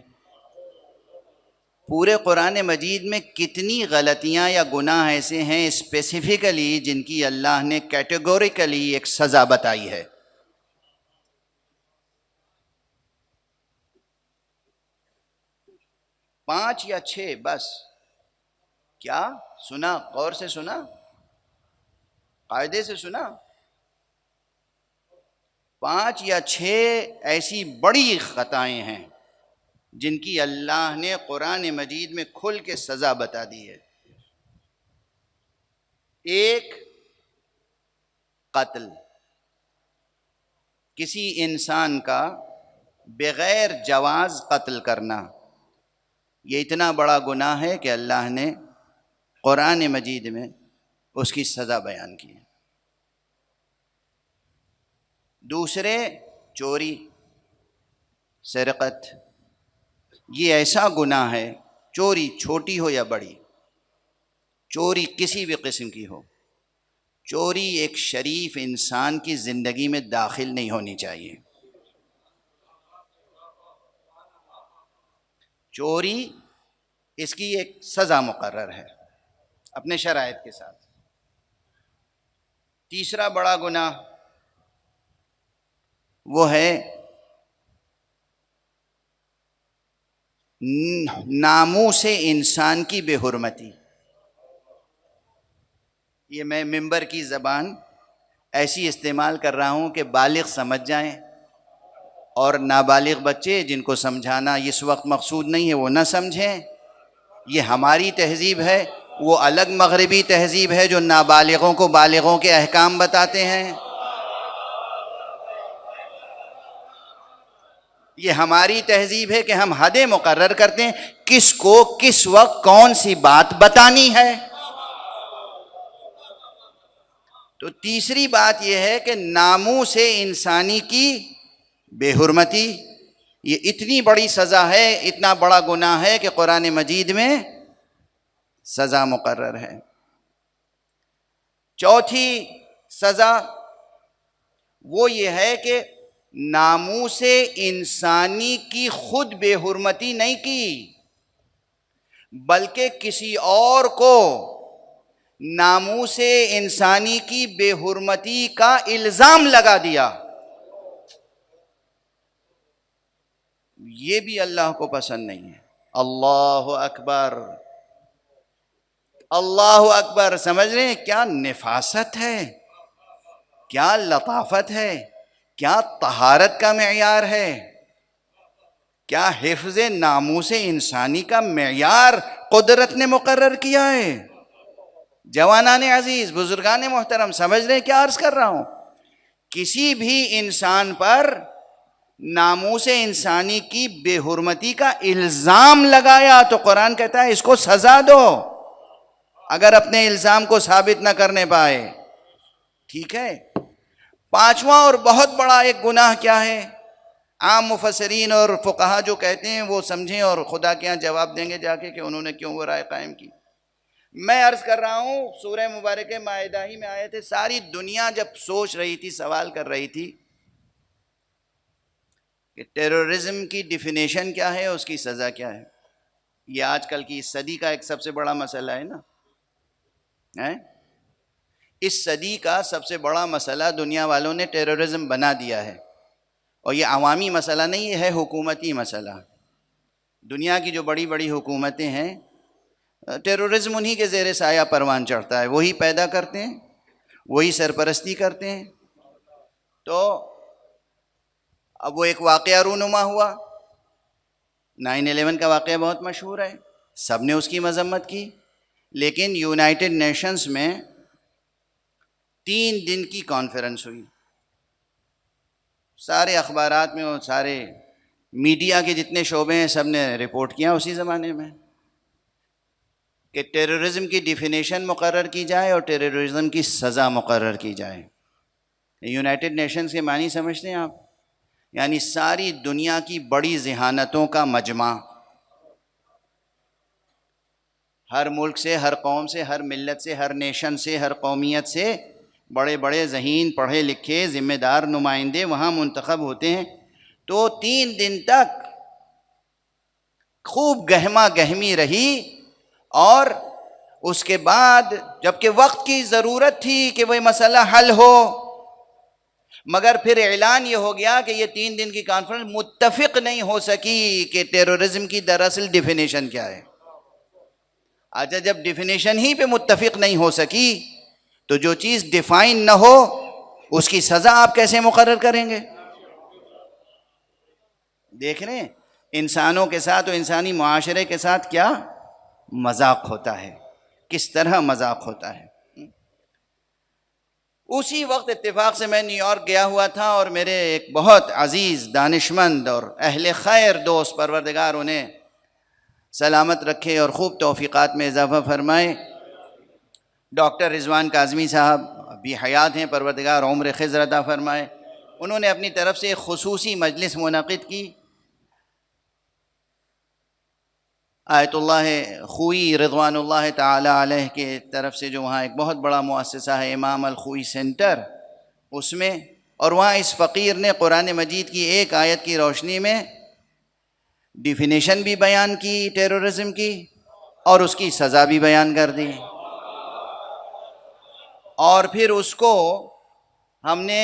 پورے قرآن مجید میں کتنی غلطیاں یا گناہ ایسے ہیں اسپیسیفکلی جن کی اللہ نے کیٹیگوریکلی ایک سزا بتائی ہے؟ 5 یا 6 بس. کیا سنا؟ غور سے سنا، قاعدے سے سنا. 5 یا 6 ایسی بڑی خطائیں ہیں جن کی اللہ نے قرآن مجید میں کھل کے سزا بتا دی ہے. ایک، قتل، کسی انسان کا بغیر جواز قتل کرنا. یہ اتنا بڑا گناہ ہے کہ اللہ نے قرآن مجید میں اس کی سزا بیان کی ہے. دوسرے، چوری، سرقت. یہ ایسا گناہ ہے، چوری چھوٹی ہو یا بڑی، چوری کسی بھی قسم کی ہو، چوری ایک شریف انسان کی زندگی میں داخل نہیں ہونی چاہیے. چوری، اس کی ایک سزا مقرر ہے اپنے شرائط کے ساتھ. تیسرا بڑا گناہ وہ ہے ناموس انسان کی بے حرمتی. یہ میں ممبر کی زبان ایسی استعمال کر رہا ہوں کہ بالغ سمجھ جائیں، اور نابالغ بچے جن کو سمجھانا اس وقت مقصود نہیں ہے وہ نہ سمجھیں. یہ ہماری تہذیب ہے، وہ الگ مغربی تہذیب ہے جو نابالغوں کو بالغوں کے احکام بتاتے ہیں. یہ ہماری تہذیب ہے کہ ہم حدیں مقرر کرتے ہیں کس کو کس وقت کون سی بات بتانی ہے. تو تیسری بات یہ ہے کہ ناموس انسانی کی بے حرمتی. یہ اتنی بڑی سزا ہے، اتنا بڑا گناہ ہے کہ قرآن مجید میں سزا مقرر ہے. چوتھی سزا وہ یہ ہے کہ ناموس انسانی کی خود بے حرمتی نہیں کی، بلکہ کسی اور کو ناموس انسانی کی بے حرمتی کا الزام لگا دیا. یہ بھی اللہ کو پسند نہیں ہے. اللہ اکبر، اللہ اکبر. سمجھ رہے ہیں کیا نفاست ہے، کیا لطافت ہے، کیا طہارت کا معیار ہے، کیا حفظ ناموس انسانی کا معیار قدرت نے مقرر کیا ہے. جوانان عزیز، بزرگان محترم، سمجھ رہے ہیں کیا عرض کر رہا ہوں؟ کسی بھی انسان پر ناموس انسانی کی بے حرمتی کا الزام لگایا تو قرآن کہتا ہے اس کو سزا دو اگر اپنے الزام کو ثابت نہ کرنے پائے. ٹھیک ہے. پانچواں اور بہت بڑا ایک گناہ کیا ہے؟ عام مفسرین اور فقہا جو کہتے ہیں وہ سمجھیں اور خدا کے ہاں جواب دیں گے جا کے کہ انہوں نے کیوں وہ رائے قائم کی. میں عرض کر رہا ہوں سورہ مبارکہ مائدہ ہی میں آئے تھے. ساری دنیا جب سوچ رہی تھی، سوال کر رہی تھی کہ ٹیررزم کی ڈیفینیشن کیا ہے، اس کی سزا کیا ہے. یہ آج کل کی اس صدی کا ایک سب سے بڑا مسئلہ ہے نا. اس صدی کا سب سے بڑا مسئلہ دنیا والوں نے ٹیررزم بنا دیا ہے. اور یہ عوامی مسئلہ نہیں، یہ ہے حکومتی مسئلہ. دنیا کی جو بڑی بڑی حکومتیں ہیں، ٹیررزم انہی کے زیر سایہ پروان چڑھتا ہے، وہی پیدا کرتے ہیں، وہی سرپرستی کرتے ہیں. تو اب وہ ایک واقعہ رونما ہوا، 9/11 کا واقعہ بہت مشہور ہے، سب نے اس کی مذمت کی. لیکن یونائٹڈ نیشنز میں 3 دن کی کانفرنس ہوئی. سارے اخبارات میں اور سارے میڈیا کے جتنے شعبے ہیں سب نے رپورٹ کیا اسی زمانے میں کہ ٹیررزم کی ڈیفینیشن مقرر کی جائے اور ٹیررزم کی سزا مقرر کی جائے. یونائٹڈ نیشنز کے معنی سمجھتے ہیں آپ؟ یعنی ساری دنیا کی بڑی ذہانتوں کا مجمع، ہر ملک سے، ہر قوم سے، ہر ملت سے، ہر نیشن سے، ہر قومیت سے بڑے بڑے ذہین، پڑھے لکھے، ذمہ دار نمائندے وہاں منتخب ہوتے ہیں. تو 3 دن تک خوب گہما گہمی رہی، اور اس کے بعد جبکہ وقت کی ضرورت تھی کہ وہ مسئلہ حل ہو، مگر پھر اعلان یہ ہو گیا کہ یہ 3 دن کی کانفرنس متفق نہیں ہو سکی کہ ٹیررزم کی دراصل ڈیفینیشن کیا ہے۔ اچھا، جب ڈیفینیشن ہی پہ متفق نہیں ہو سکی تو جو چیز ڈیفائن نہ ہو اس کی سزا آپ کیسے مقرر کریں گے؟ دیکھ رہے ہیں انسانوں کے ساتھ اور انسانی معاشرے کے ساتھ کیا مذاق ہوتا ہے، کس طرح مذاق ہوتا ہے۔ اسی وقت اتفاق سے میں نیو یارک گیا ہوا تھا، اور میرے ایک بہت عزیز دانشمند اور اہل خیر دوست، پروردگار انہیں سلامت رکھے اور خوب توفیقات میں اضافہ فرمائے، ڈاکٹر رضوان کاظمی صاحب ابھی حیات ہیں، پروردگار عمر خضر عطا فرمائے، انہوں نے اپنی طرف سے ایک خصوصی مجلس منعقد کی۔ آیت اللہ خوئی رضوان اللہ تعالی علیہ کے طرف سے جو وہاں ایک بہت بڑا مؤسسہ ہے امام الخوئی سینٹر، اس میں، اور وہاں اس فقیر نے قرآن مجید کی ایک آیت کی روشنی میں ڈیفینیشن بھی بیان کی ٹیررزم کی، اور اس کی سزا بھی بیان کر دی، اور پھر اس کو ہم نے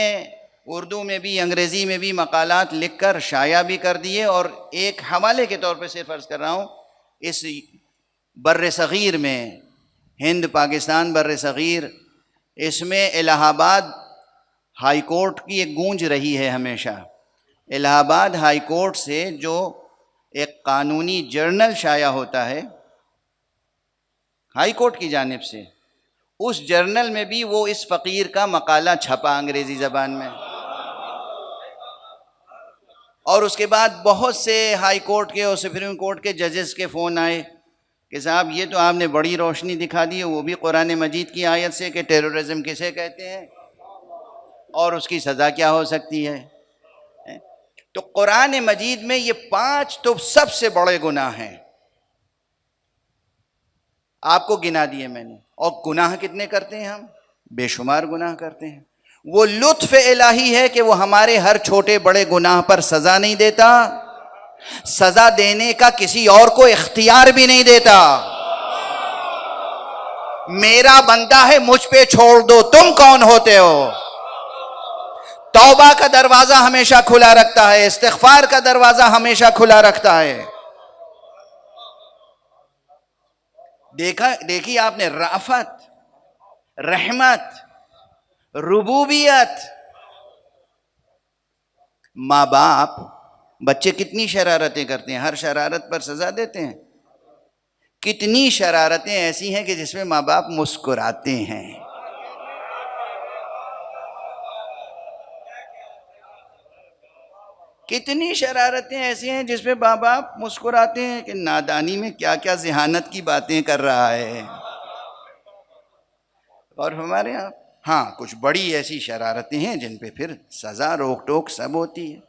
اردو میں بھی انگریزی میں بھی مقالات لکھ کر شائع بھی کر دیے، اور ایک حوالے کے طور پہ صرف عرض کر رہا ہوں، اس بر صغیر میں، ہند پاکستان بر صغیر، اس میں الہ آباد ہائی کورٹ کی ایک گونج رہی ہے ہمیشہ۔ الہ آباد ہائی کورٹ سے جو ایک قانونی جرنل شائع ہوتا ہے ہائی کورٹ کی جانب سے، اس جرنل میں بھی وہ اس فقیر کا مقالہ چھپا انگریزی زبان میں، اور اس کے بعد بہت سے ہائی کورٹ کے اور سپریم کورٹ کے ججز کے فون آئے کہ صاحب یہ تو آپ نے بڑی روشنی دکھا دی ہے، وہ بھی قرآن مجید کی آیت سے کہ ٹیررزم کسے کہتے ہیں اور اس کی سزا کیا ہو سکتی ہے۔ تو قرآن مجید میں یہ 5 تو سب سے بڑے گناہ ہیں، آپ کو گنا دیے میں نے، اور گناہ کتنے کرتے ہیں ہم؟ بے شمار گناہ کرتے ہیں۔ وہ لطف الہی ہے کہ وہ ہمارے ہر چھوٹے بڑے گناہ پر سزا نہیں دیتا، سزا دینے کا کسی اور کو اختیار بھی نہیں دیتا۔ میرا بندہ ہے، مجھ پہ چھوڑ دو، تم کون ہوتے ہو؟ توبہ کا دروازہ ہمیشہ کھلا رکھتا ہے، استغفار کا دروازہ ہمیشہ کھلا رکھتا ہے۔ دیکھی آپ نے رأفت، رحمت، ربوبیت۔ ماں باپ، بچے کتنی شرارتیں کرتے ہیں، ہر شرارت پر سزا دیتے ہیں؟ کتنی شرارتیں ایسی ہیں کہ جس میں ماں باپ مسکراتے ہیں۔ کتنی شرارتیں ایسی ہیں جس پہ ماں باپ مسکراتے ہیں کہ نادانی میں کیا کیا ذہانت کی باتیں کر رہا ہے۔ اور ہمارے یہاں ہاں کچھ بڑی ایسی شرارتیں ہیں جن پہ پھر سزا روک ٹوک سب ہوتی ہے۔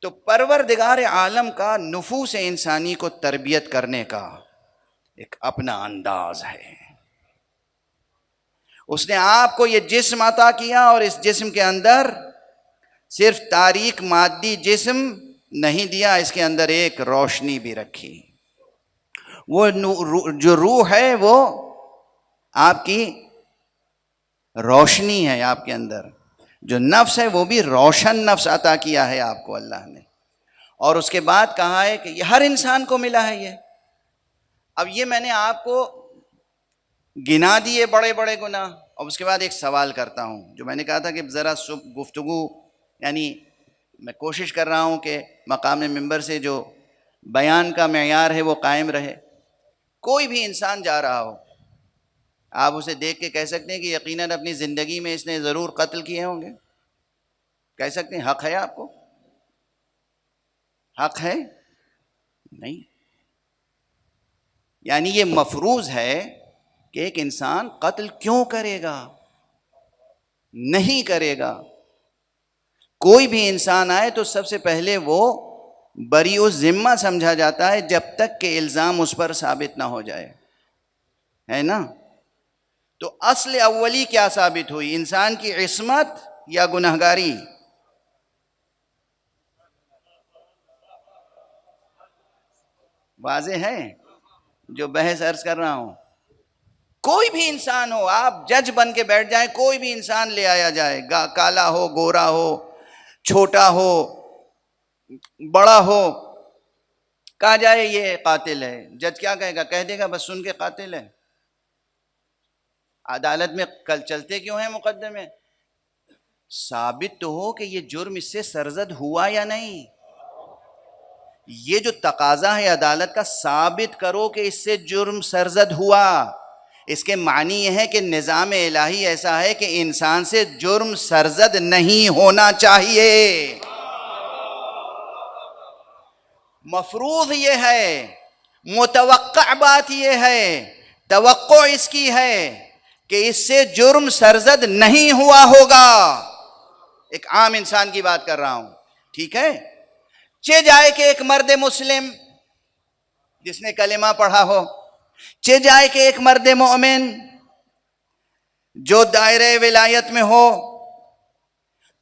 تو پروردگار عالم کا نفوس انسانی کو تربیت کرنے کا ایک اپنا انداز ہے۔ اس نے آپ کو یہ جسم عطا کیا، اور اس جسم کے اندر صرف تاریک مادی جسم نہیں دیا، اس کے اندر ایک روشنی بھی رکھی۔ وہ جو روح ہے وہ آپ کی روشنی ہے، آپ کے اندر جو نفس ہے وہ بھی روشن نفس عطا کیا ہے آپ کو اللہ نے، اور اس کے بعد کہا ہے کہ یہ ہر انسان کو ملا ہے۔ یہ اب یہ میں نے آپ کو گنا دیے بڑے بڑے گناہ، اور اس کے بعد ایک سوال کرتا ہوں جو میں نے کہا تھا کہ ذرا گفتگو، یعنی میں کوشش کر رہا ہوں کہ مقام ممبر سے جو بیان کا معیار ہے وہ قائم رہے۔ کوئی بھی انسان جا رہا ہو، آپ اسے دیکھ کے کہہ سکتے ہیں کہ یقیناً اپنی زندگی میں اس نے ضرور قتل کیے ہوں گے؟ کہہ سکتے ہیں؟ حق ہے آپ کو؟ حق ہے؟ نہیں۔ یعنی یہ مفروض ہے کہ ایک انسان قتل کیوں کرے گا؟ نہیں کرے گا۔ کوئی بھی انسان آئے تو سب سے پہلے وہ بری الذمہ سمجھا جاتا ہے جب تک کہ الزام اس پر ثابت نہ ہو جائے، ہے نا؟ تو اصل اولی کیا ثابت ہوئی؟ انسان کی عصمت یا گنہگاری؟ واضح ہے جو بحث عرض کر رہا ہوں؟ کوئی بھی انسان ہو، آپ جج بن کے بیٹھ جائیں، کوئی بھی انسان لے آیا جائے، کالا ہو، گورا ہو، چھوٹا ہو، بڑا ہو، کہا جائے یہ قاتل ہے، جج کیا کہے گا؟ کہہ دے گا بس سن کے قاتل ہے۔ عدالت میں کل چلتے کیوں ہیں مقدمے؟ ثابت تو ہو کہ یہ جرم اس سے سرزد ہوا یا نہیں۔ یہ جو تقاضا ہے عدالت کا، ثابت کرو کہ اس سے جرم سرزد ہوا۔ اس کے معنی یہ ہے کہ نظام الہی ایسا ہے کہ انسان سے جرم سرزد نہیں ہونا چاہیے۔ مفروض یہ ہے، متوقع بات یہ ہے، توقع اس کی ہے کہ اس سے جرم سرزد نہیں ہوا ہوگا۔ ایک عام انسان کی بات کر رہا ہوں، ٹھیک ہے؟ چہ جائے کہ ایک مرد مسلم جس نے کلمہ پڑھا ہو، چہ جائے کہ ایک مرد مومن جو دائرہ ولایت میں ہو،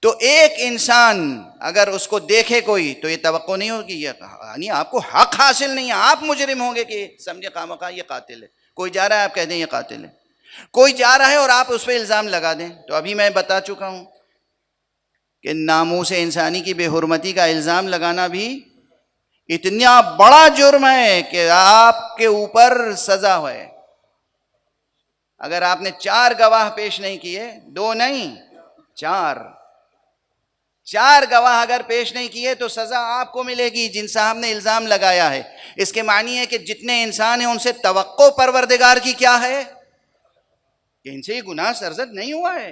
تو ایک انسان اگر اس کو دیکھے کوئی تو یہ توقع نہیں ہوگی، یعنی آپ کو حق حاصل نہیں ہے، آپ مجرم ہوں گے کہ سمجھے خامخواہ یہ قاتل ہے۔ کوئی جا رہا ہے، آپ کہہ دیں یہ قاتل ہے۔ کوئی جا رہا ہے اور آپ اس پہ الزام لگا دیں۔ تو ابھی میں بتا چکا ہوں کہ ناموس انسانی کی بے حرمتی کا الزام لگانا بھی اتنا بڑا جرم ہے کہ آپ کے اوپر سزا ہے۔ اگر آپ نے 4 گواہ پیش نہیں کیے، 2 نہیں 4 گواہ اگر پیش نہیں کیے تو سزا آپ کو ملے گی جن صاحب نے الزام لگایا ہے۔ اس کے معنی ہے کہ جتنے انسان ہیں ان سے توقع پروردگار کی کیا ہے کہ ان سے یہ گناہ سرزد نہیں ہوا ہے۔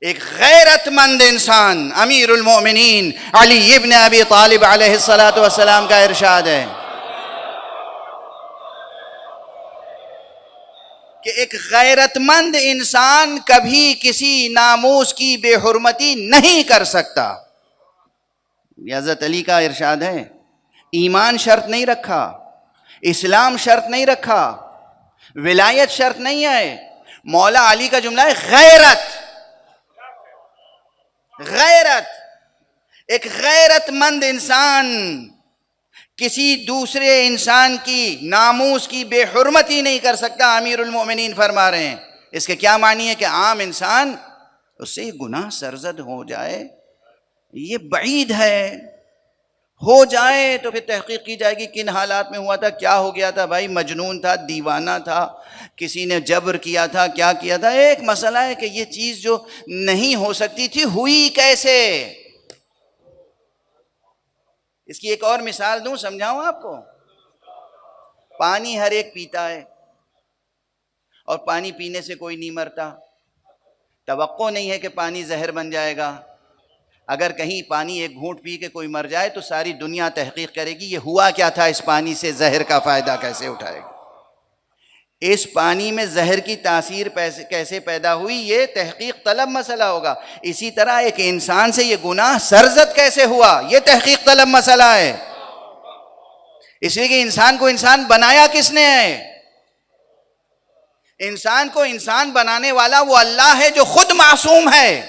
ایک غیرت مند انسان، امیر المؤمنین علی ابن ابی طالب علیہ السلام کا ارشاد ہے کہ ایک غیرت مند انسان کبھی کسی ناموس کی بے حرمتی نہیں کر سکتا۔ یہ حضرت علی کا ارشاد ہے۔ ایمان شرط نہیں رکھا، اسلام شرط نہیں رکھا، ولایت شرط نہیں ہے، مولا علی کا جملہ ہے غیرت۔ غیرت، ایک غیرت مند انسان کسی دوسرے انسان کی ناموس کی بے حرمتی نہیں کر سکتا، امیر المؤمنین فرما رہے ہیں۔ اس کے کیا معنی ہے کہ عام انسان اس سے گناہ سرزد ہو جائے، یہ بعید ہے۔ ہو جائے تو پھر تحقیق کی جائے گی کن حالات میں ہوا تھا، کیا ہو گیا تھا، بھائی مجنون تھا، دیوانہ تھا، کسی نے جبر کیا تھا، کیا کیا تھا۔ ایک مسئلہ ہے کہ یہ چیز جو نہیں ہو سکتی تھی ہوئی کیسے۔ اس کی ایک اور مثال دوں، سمجھاؤں آپ کو۔ پانی ہر ایک پیتا ہے اور پانی پینے سے کوئی نہیں مرتا، توقع نہیں ہے کہ پانی زہر بن جائے گا۔ اگر کہیں پانی ایک گھونٹ پی کے کوئی مر جائے تو ساری دنیا تحقیق کرے گی یہ ہوا کیا تھا، اس پانی سے زہر کا فائدہ کیسے اٹھائے گا، اس پانی میں زہر کی تاثیر کیسے پیدا ہوئی، یہ تحقیق طلب مسئلہ ہوگا۔ اسی طرح ایک انسان سے یہ گناہ سرزد کیسے ہوا، یہ تحقیق طلب مسئلہ ہے۔ اس لیے کہ انسان کو انسان بنایا کس نے ہے؟ انسان کو انسان بنانے والا وہ اللہ ہے جو خود معصوم ہے۔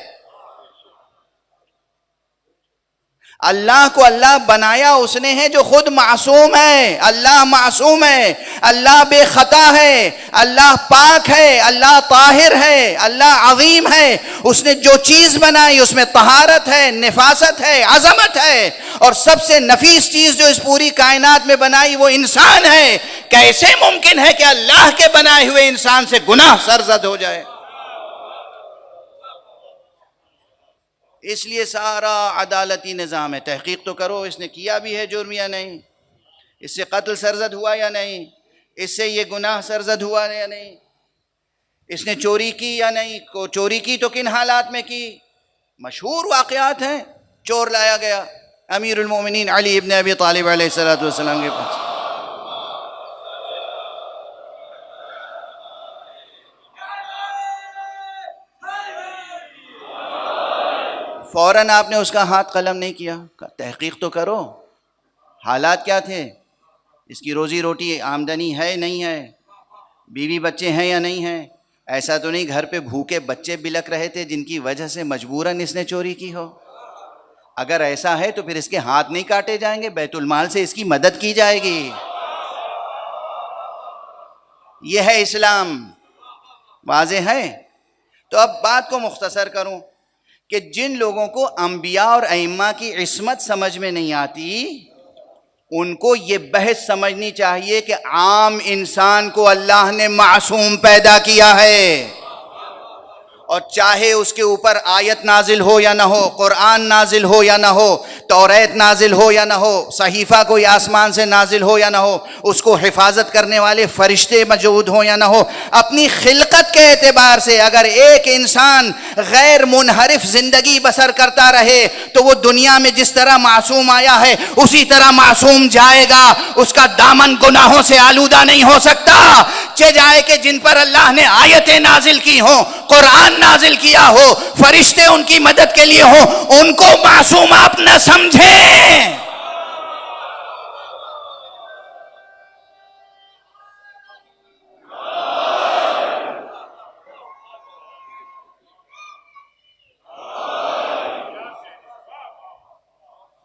اللہ کو اللہ بنایا اس نے ہے جو خود معصوم ہے۔ اللہ معصوم ہے، اللہ بے خطا ہے، اللہ پاک ہے، اللہ طاہر ہے، اللہ عظیم ہے۔ اس نے جو چیز بنائی اس میں طہارت ہے، نفاست ہے، عظمت ہے، اور سب سے نفیس چیز جو اس پوری کائنات میں بنائی وہ انسان ہے۔ کیسے ممکن ہے کہ اللہ کے بنائے ہوئے انسان سے گناہ سرزد ہو جائے؟ اس لیے سارا عدالتی نظام ہے، تحقیق تو کرو اس نے کیا بھی ہے جرم یا نہیں، اس سے قتل سرزد ہوا یا نہیں، اس سے یہ گناہ سرزد ہوا یا نہیں، اس نے چوری کی یا نہیں، چوری کی تو کن حالات میں کی۔ مشہور واقعات ہیں۔ چور لایا گیا امیر المومنین علی ابن ابی طالب علیہ السلام کے پاس، فوراً آپ نے اس کا ہاتھ قلم نہیں کیا، تحقیق تو کرو حالات کیا تھے، اس کی روزی روٹی آمدنی ہے نہیں ہے، بیوی بچے ہیں یا نہیں ہیں، ایسا تو نہیں گھر پہ بھوکے بچے بلک رہے تھے جن کی وجہ سے مجبوراً اس نے چوری کی ہو۔ اگر ایسا ہے تو پھر اس کے ہاتھ نہیں کاٹے جائیں گے، بیت المال سے اس کی مدد کی جائے گی۔ یہ ہے اسلام. واضح ہے؟ تو اب بات کو مختصر کروں کہ جن لوگوں کو انبیاء اور ائمہ کی عصمت سمجھ میں نہیں آتی ان کو یہ بحث سمجھنی چاہیے کہ عام انسان کو اللہ نے معصوم پیدا کیا ہے، اور چاہے اس کے اوپر آیت نازل ہو یا نہ ہو، قرآن نازل ہو یا نہ ہو، توریت نازل ہو یا نہ ہو، صحیفہ کوئی آسمان سے نازل ہو یا نہ ہو، اس کو حفاظت کرنے والے فرشتے موجود ہوں یا نہ ہو، اپنی خلقت کے اعتبار سے اگر ایک انسان غیر منحرف زندگی بسر کرتا رہے تو وہ دنیا میں جس طرح معصوم آیا ہے اسی طرح معصوم جائے گا. اس کا دامن گناہوں سے آلودہ نہیں ہو سکتا. جائے کہ جن پر اللہ نے آیتیں نازل کی ہوں، قرآن نازل کیا ہو، فرشتے ان کی مدد کے لیے ہوں، ان کو معصوم آپ نہ سمجھیں.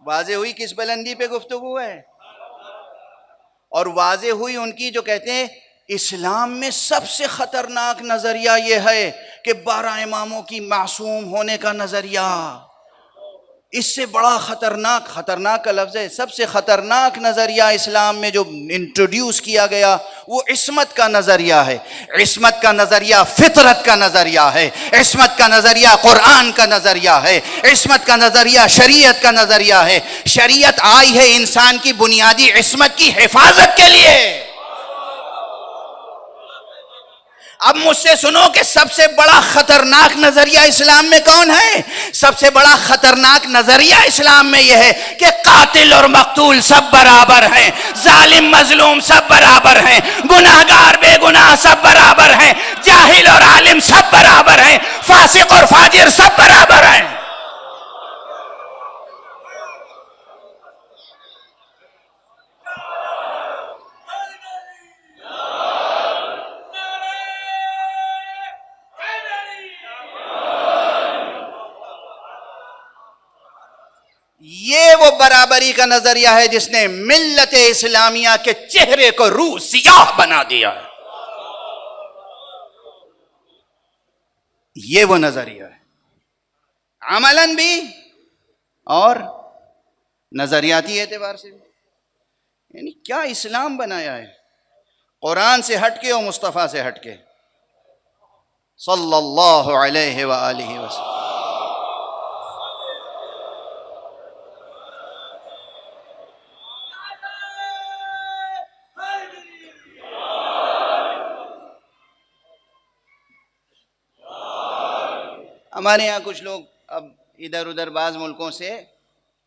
واضح ہوئی کس بلندی پہ گفتگو ہے، اور واضح ہوئی ان کی جو کہتے ہیں اسلام میں سب سے خطرناک نظریہ یہ ہے کہ 12 اماموں کی معصوم ہونے کا نظریہ. اس سے بڑا خطرناک کا لفظ ہے، سب سے خطرناک نظریہ اسلام میں جو انٹروڈیوس کیا گیا وہ عصمت کا نظریہ ہے. عصمت کا نظریہ فطرت کا نظریہ ہے، عصمت کا نظریہ قرآن کا نظریہ ہے، عصمت کا نظریہ شریعت کا نظریہ ہے. شریعت آئی ہے انسان کی بنیادی عصمت کی حفاظت کے لیے. اب مجھ سے سنو کہ سب سے بڑا خطرناک نظریہ اسلام میں کون ہے؟ سب سے بڑا خطرناک نظریہ اسلام میں یہ ہے کہ قاتل اور مقتول سب برابر ہیں، ظالم مظلوم سب برابر ہیں، گناہگار بے گناہ سب برابر ہیں، جاہل اور عالم سب برابر ہیں، فاسق اور فاجر سب برابر ہیں. یہ وہ برابری کا نظریہ ہے جس نے ملت اسلامیہ کے چہرے کو روح سیاہ بنا دیا ہے. یہ وہ نظریہ ہے، عملاً بھی اور نظریاتی اعتبار سے بھی. یعنی کیا اسلام بنایا ہے، قرآن سے ہٹ کے اور مصطفیٰ سے ہٹ کے صلی اللہ علیہ وآلہ وسلم. ہمارے یہاں کچھ لوگ اب ادھر ادھر بعض ملکوں سے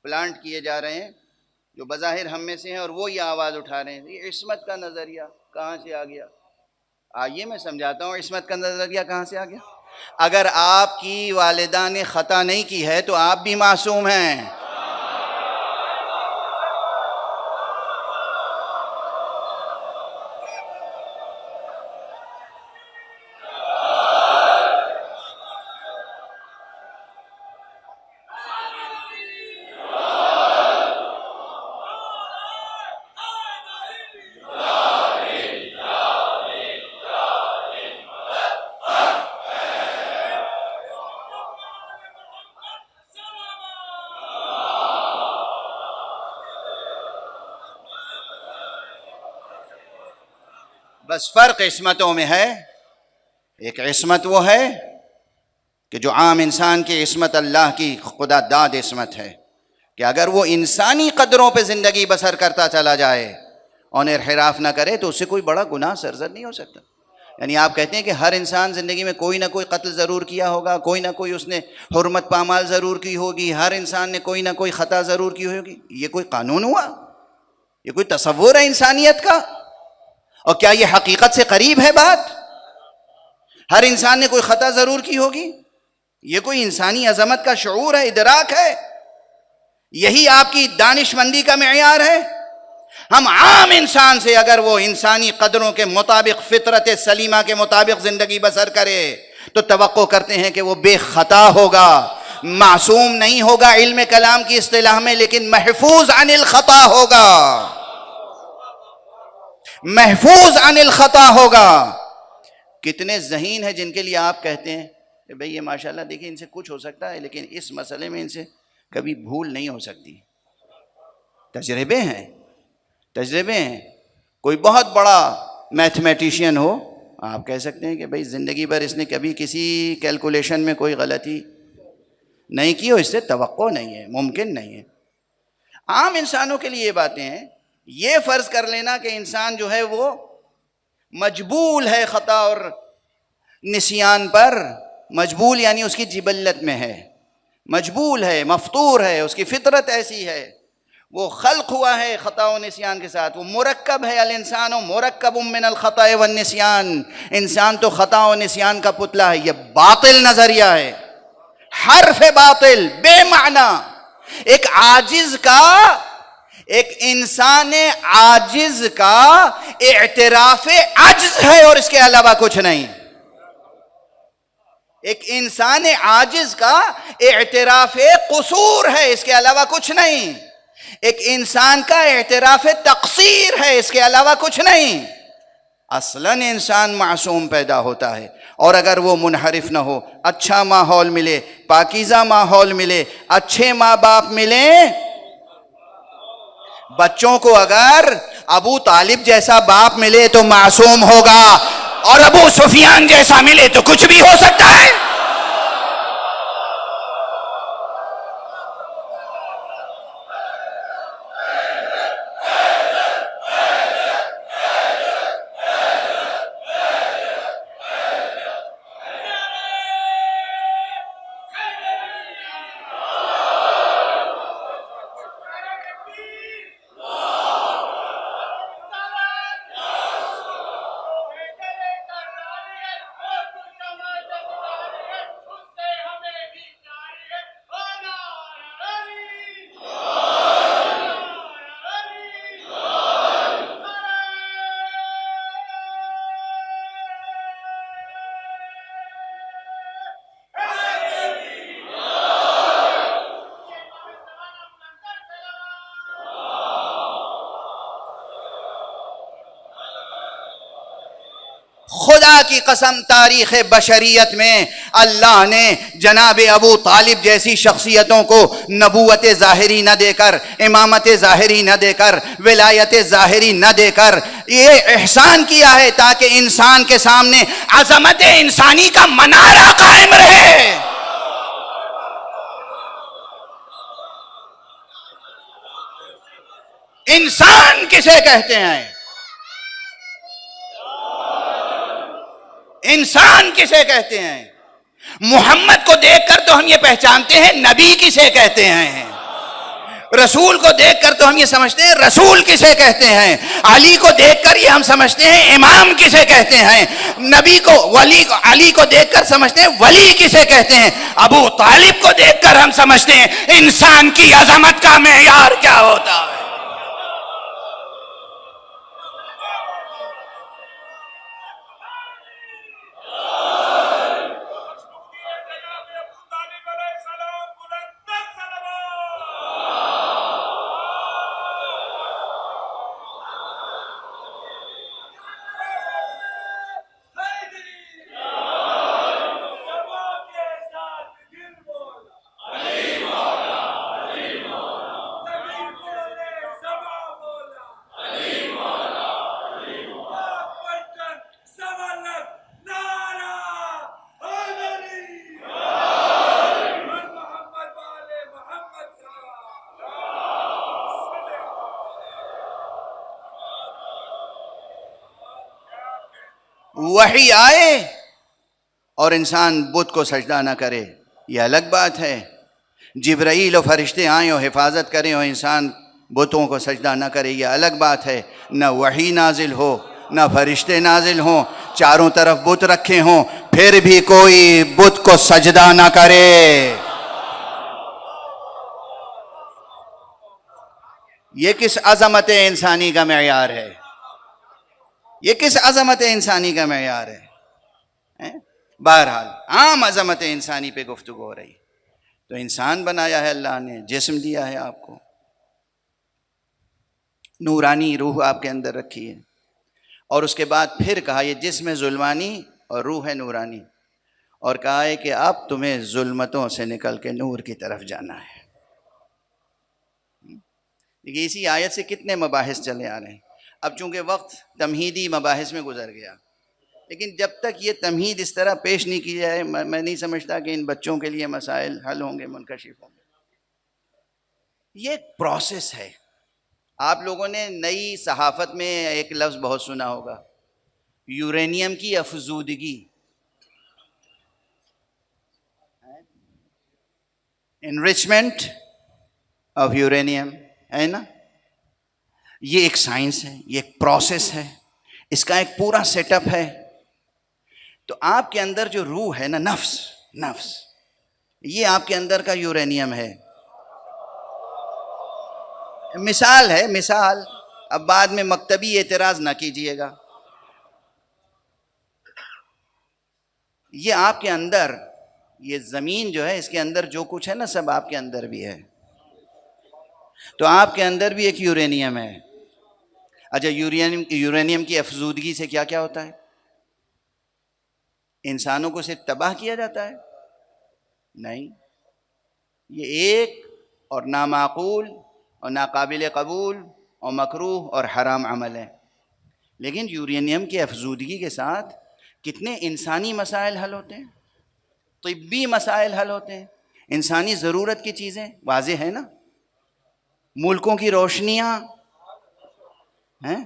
پلانٹ کیے جا رہے ہیں جو بظاہر ہم میں سے ہیں، اور وہ یہ آواز اٹھا رہے ہیں یہ عصمت کا نظریہ کہاں سے آ گیا. آئیے میں سمجھاتا ہوں عصمت کا نظریہ کہاں سے آ گیا. اگر آپ کی والدہ نے خطا نہیں کی ہے تو آپ بھی معصوم ہیں. بس فرق عصمتوں میں ہے. ایک عصمت وہ ہے کہ جو عام انسان کی عصمت اللہ کی خدا داد عصمت ہے کہ اگر وہ انسانی قدروں پہ زندگی بسر کرتا چلا جائے اور انحراف نہ کرے تو اس سے کوئی بڑا گناہ سرزد نہیں ہو سکتا. یعنی آپ کہتے ہیں کہ ہر انسان زندگی میں کوئی نہ کوئی قتل ضرور کیا ہوگا، کوئی نہ کوئی اس نے حرمت پامال ضرور کی ہوگی، ہر انسان نے کوئی نہ کوئی خطا ضرور کی ہوگی. یہ کوئی قانون ہوا؟ یہ کوئی تصور ہے انسانیت کا؟ اور کیا یہ حقیقت سے قریب ہے بات؟ ہر انسان نے کوئی خطا ضرور کی ہوگی. یہ کوئی انسانی عظمت کا شعور ہے، ادراک ہے؟ یہی آپ کی دانش مندی کا معیار ہے؟ ہم عام انسان سے اگر وہ انسانی قدروں کے مطابق، فطرت سلیمہ کے مطابق زندگی بسر کرے تو توقع کرتے ہیں کہ وہ بے خطا ہوگا، معصوم نہیں ہوگا علم کلام کی اصطلاح میں، لیکن محفوظ عن الخطا ہوگا. محفوظ عن الخطا ہوگا. کتنے ذہین ہیں جن کے لیے آپ کہتے ہیں کہ بھئی یہ ماشاءاللہ دیکھیں ان سے کچھ ہو سکتا ہے لیکن اس مسئلے میں ان سے کبھی بھول نہیں ہو سکتی. تجربے ہیں، تجربے ہیں. کوئی بہت بڑا میتھمیٹیشین ہو، آپ کہہ سکتے ہیں کہ بھئی زندگی بھر اس نے کبھی کسی کیلکولیشن میں کوئی غلطی نہیں کی ہو، اس سے توقع نہیں ہے، ممکن نہیں ہے. عام انسانوں کے لیے یہ باتیں ہیں. یہ فرض کر لینا کہ انسان جو ہے وہ مجبول ہے خطا اور نسیان پر، مجبول یعنی اس کی جبلت میں ہے، مجبول ہے، مفطور ہے، اس کی فطرت ایسی ہے، وہ خلق ہوا ہے خطا و نسیان کے ساتھ، وہ مرکب ہے. الانسان مرکب من الخطا والنسیان، انسان تو خطا و نسیان کا پتلا ہے. یہ باطل نظریہ ہے، حرف باطل، بے معنی. ایک عاجز کا، ایک انسان عاجز کا اعتراف عجز ہے اور اس کے علاوہ کچھ نہیں. ایک انسان عاجز کا اعتراف قصور ہے، اس کے علاوہ کچھ نہیں. ایک انسان کا اعتراف تقصیر ہے، اس کے علاوہ کچھ نہیں. اصلاً انسان معصوم پیدا ہوتا ہے، اور اگر وہ منحرف نہ ہو، اچھا ماحول ملے، پاکیزہ ماحول ملے، اچھے ماں باپ ملیں. بچوں کو اگر ابو طالب جیسا باپ ملے تو معصوم ہوگا، اور ابو سفیان جیسا ملے تو کچھ بھی ہو سکتا ہے. خدا کی قسم تاریخ بشریت میں اللہ نے جناب ابو طالب جیسی شخصیتوں کو نبوت ظاہری نہ دے کر، امامت ظاہری نہ دے کر، ولایت ظاہری نہ دے کر یہ احسان کیا ہے تاکہ انسان کے سامنے عظمت انسانی کا منارہ قائم رہے. انسان کسے کہتے ہیں؟ انسان کسے کہتے ہیں؟ محمد کو دیکھ کر تو ہم یہ پہچانتے ہیں نبی کسے کہتے ہیں. رسول کو دیکھ کر تو ہم یہ سمجھتے ہیں رسول کسے کہتے ہیں. علی کو دیکھ کر یہ ہم سمجھتے ہیں امام کسے کہتے ہیں. نبی کو، ولی کو، علی کو دیکھ کر سمجھتے ہیں ولی کسے کہتے ہیں. ابو طالب کو دیکھ کر ہم سمجھتے ہیں انسان کی عظمت کا معیار کیا ہوتا ہے. وحی آئے اور انسان بت کو سجدہ نہ کرے یہ الگ بات ہے. جبرائیل و فرشتے آئیں اور حفاظت کریں اور انسان بتوں کو سجدہ نہ کرے یہ الگ بات ہے. نہ وحی نازل ہو، نہ فرشتے نازل ہوں، چاروں طرف بت رکھے ہوں، پھر بھی کوئی بت کو سجدہ نہ کرے. یہ کس عظمت انسانی کا معیار ہے؟ یہ کس عظمت انسانی کا معیار ہے؟ بہرحال عام عظمت انسانی پہ گفتگو ہو رہی. تو انسان بنایا ہے اللہ نے، جسم دیا ہے آپ کو، نورانی روح آپ کے اندر رکھی ہے، اور اس کے بعد پھر کہا یہ جسم ہے ظلمانی اور روح ہے نورانی، اور کہا ہے کہ اب تمہیں ظلمتوں سے نکل کے نور کی طرف جانا ہے۔ دیکھیے اسی آیت سے کتنے مباحث چلے آ رہے ہیں۔ اب چونکہ وقت تمہیدی مباحث میں گزر گیا، لیکن جب تک یہ تمہید اس طرح پیش نہیں کی جائے میں نہیں سمجھتا کہ ان بچوں کے لیے مسائل حل ہوں گے، منکشف ہوں گے۔ یہ ایک پروسیس ہے۔ آپ لوگوں نے نئی صحافت میں ایک لفظ بہت سنا ہوگا، یورینیم کی افزودگی، انریچمنٹ آف یورینیم، ہے نا؟ یہ ایک سائنس ہے، یہ ایک پروسیس ہے، اس کا ایک پورا سیٹ اپ ہے۔ تو آپ کے اندر جو روح ہے نا، نفس یہ آپ کے اندر کا یورینیم ہے۔ مثال ہے، مثال، اب بعد میں مکتبی اعتراض نہ کیجئے گا۔ یہ آپ کے اندر، یہ زمین جو ہے اس کے اندر جو کچھ ہے نا سب آپ کے اندر بھی ہے۔ تو آپ کے اندر بھی ایک یورینیم ہے۔ اچھا، یورینیم کی افزودگی سے کیا کیا ہوتا ہے؟ انسانوں کو صرف تباہ کیا جاتا ہے؟ نہیں، یہ ایک اور نامعقول اور ناقابل قبول اور مکروہ اور حرام عمل ہے۔ لیکن یورینیم کی افزودگی کے ساتھ کتنے انسانی مسائل حل ہوتے ہیں، طبی مسائل حل ہوتے ہیں، انسانی ضرورت کی چیزیں واضح ہے نا، ملکوں کی روشنیاں ہیں۔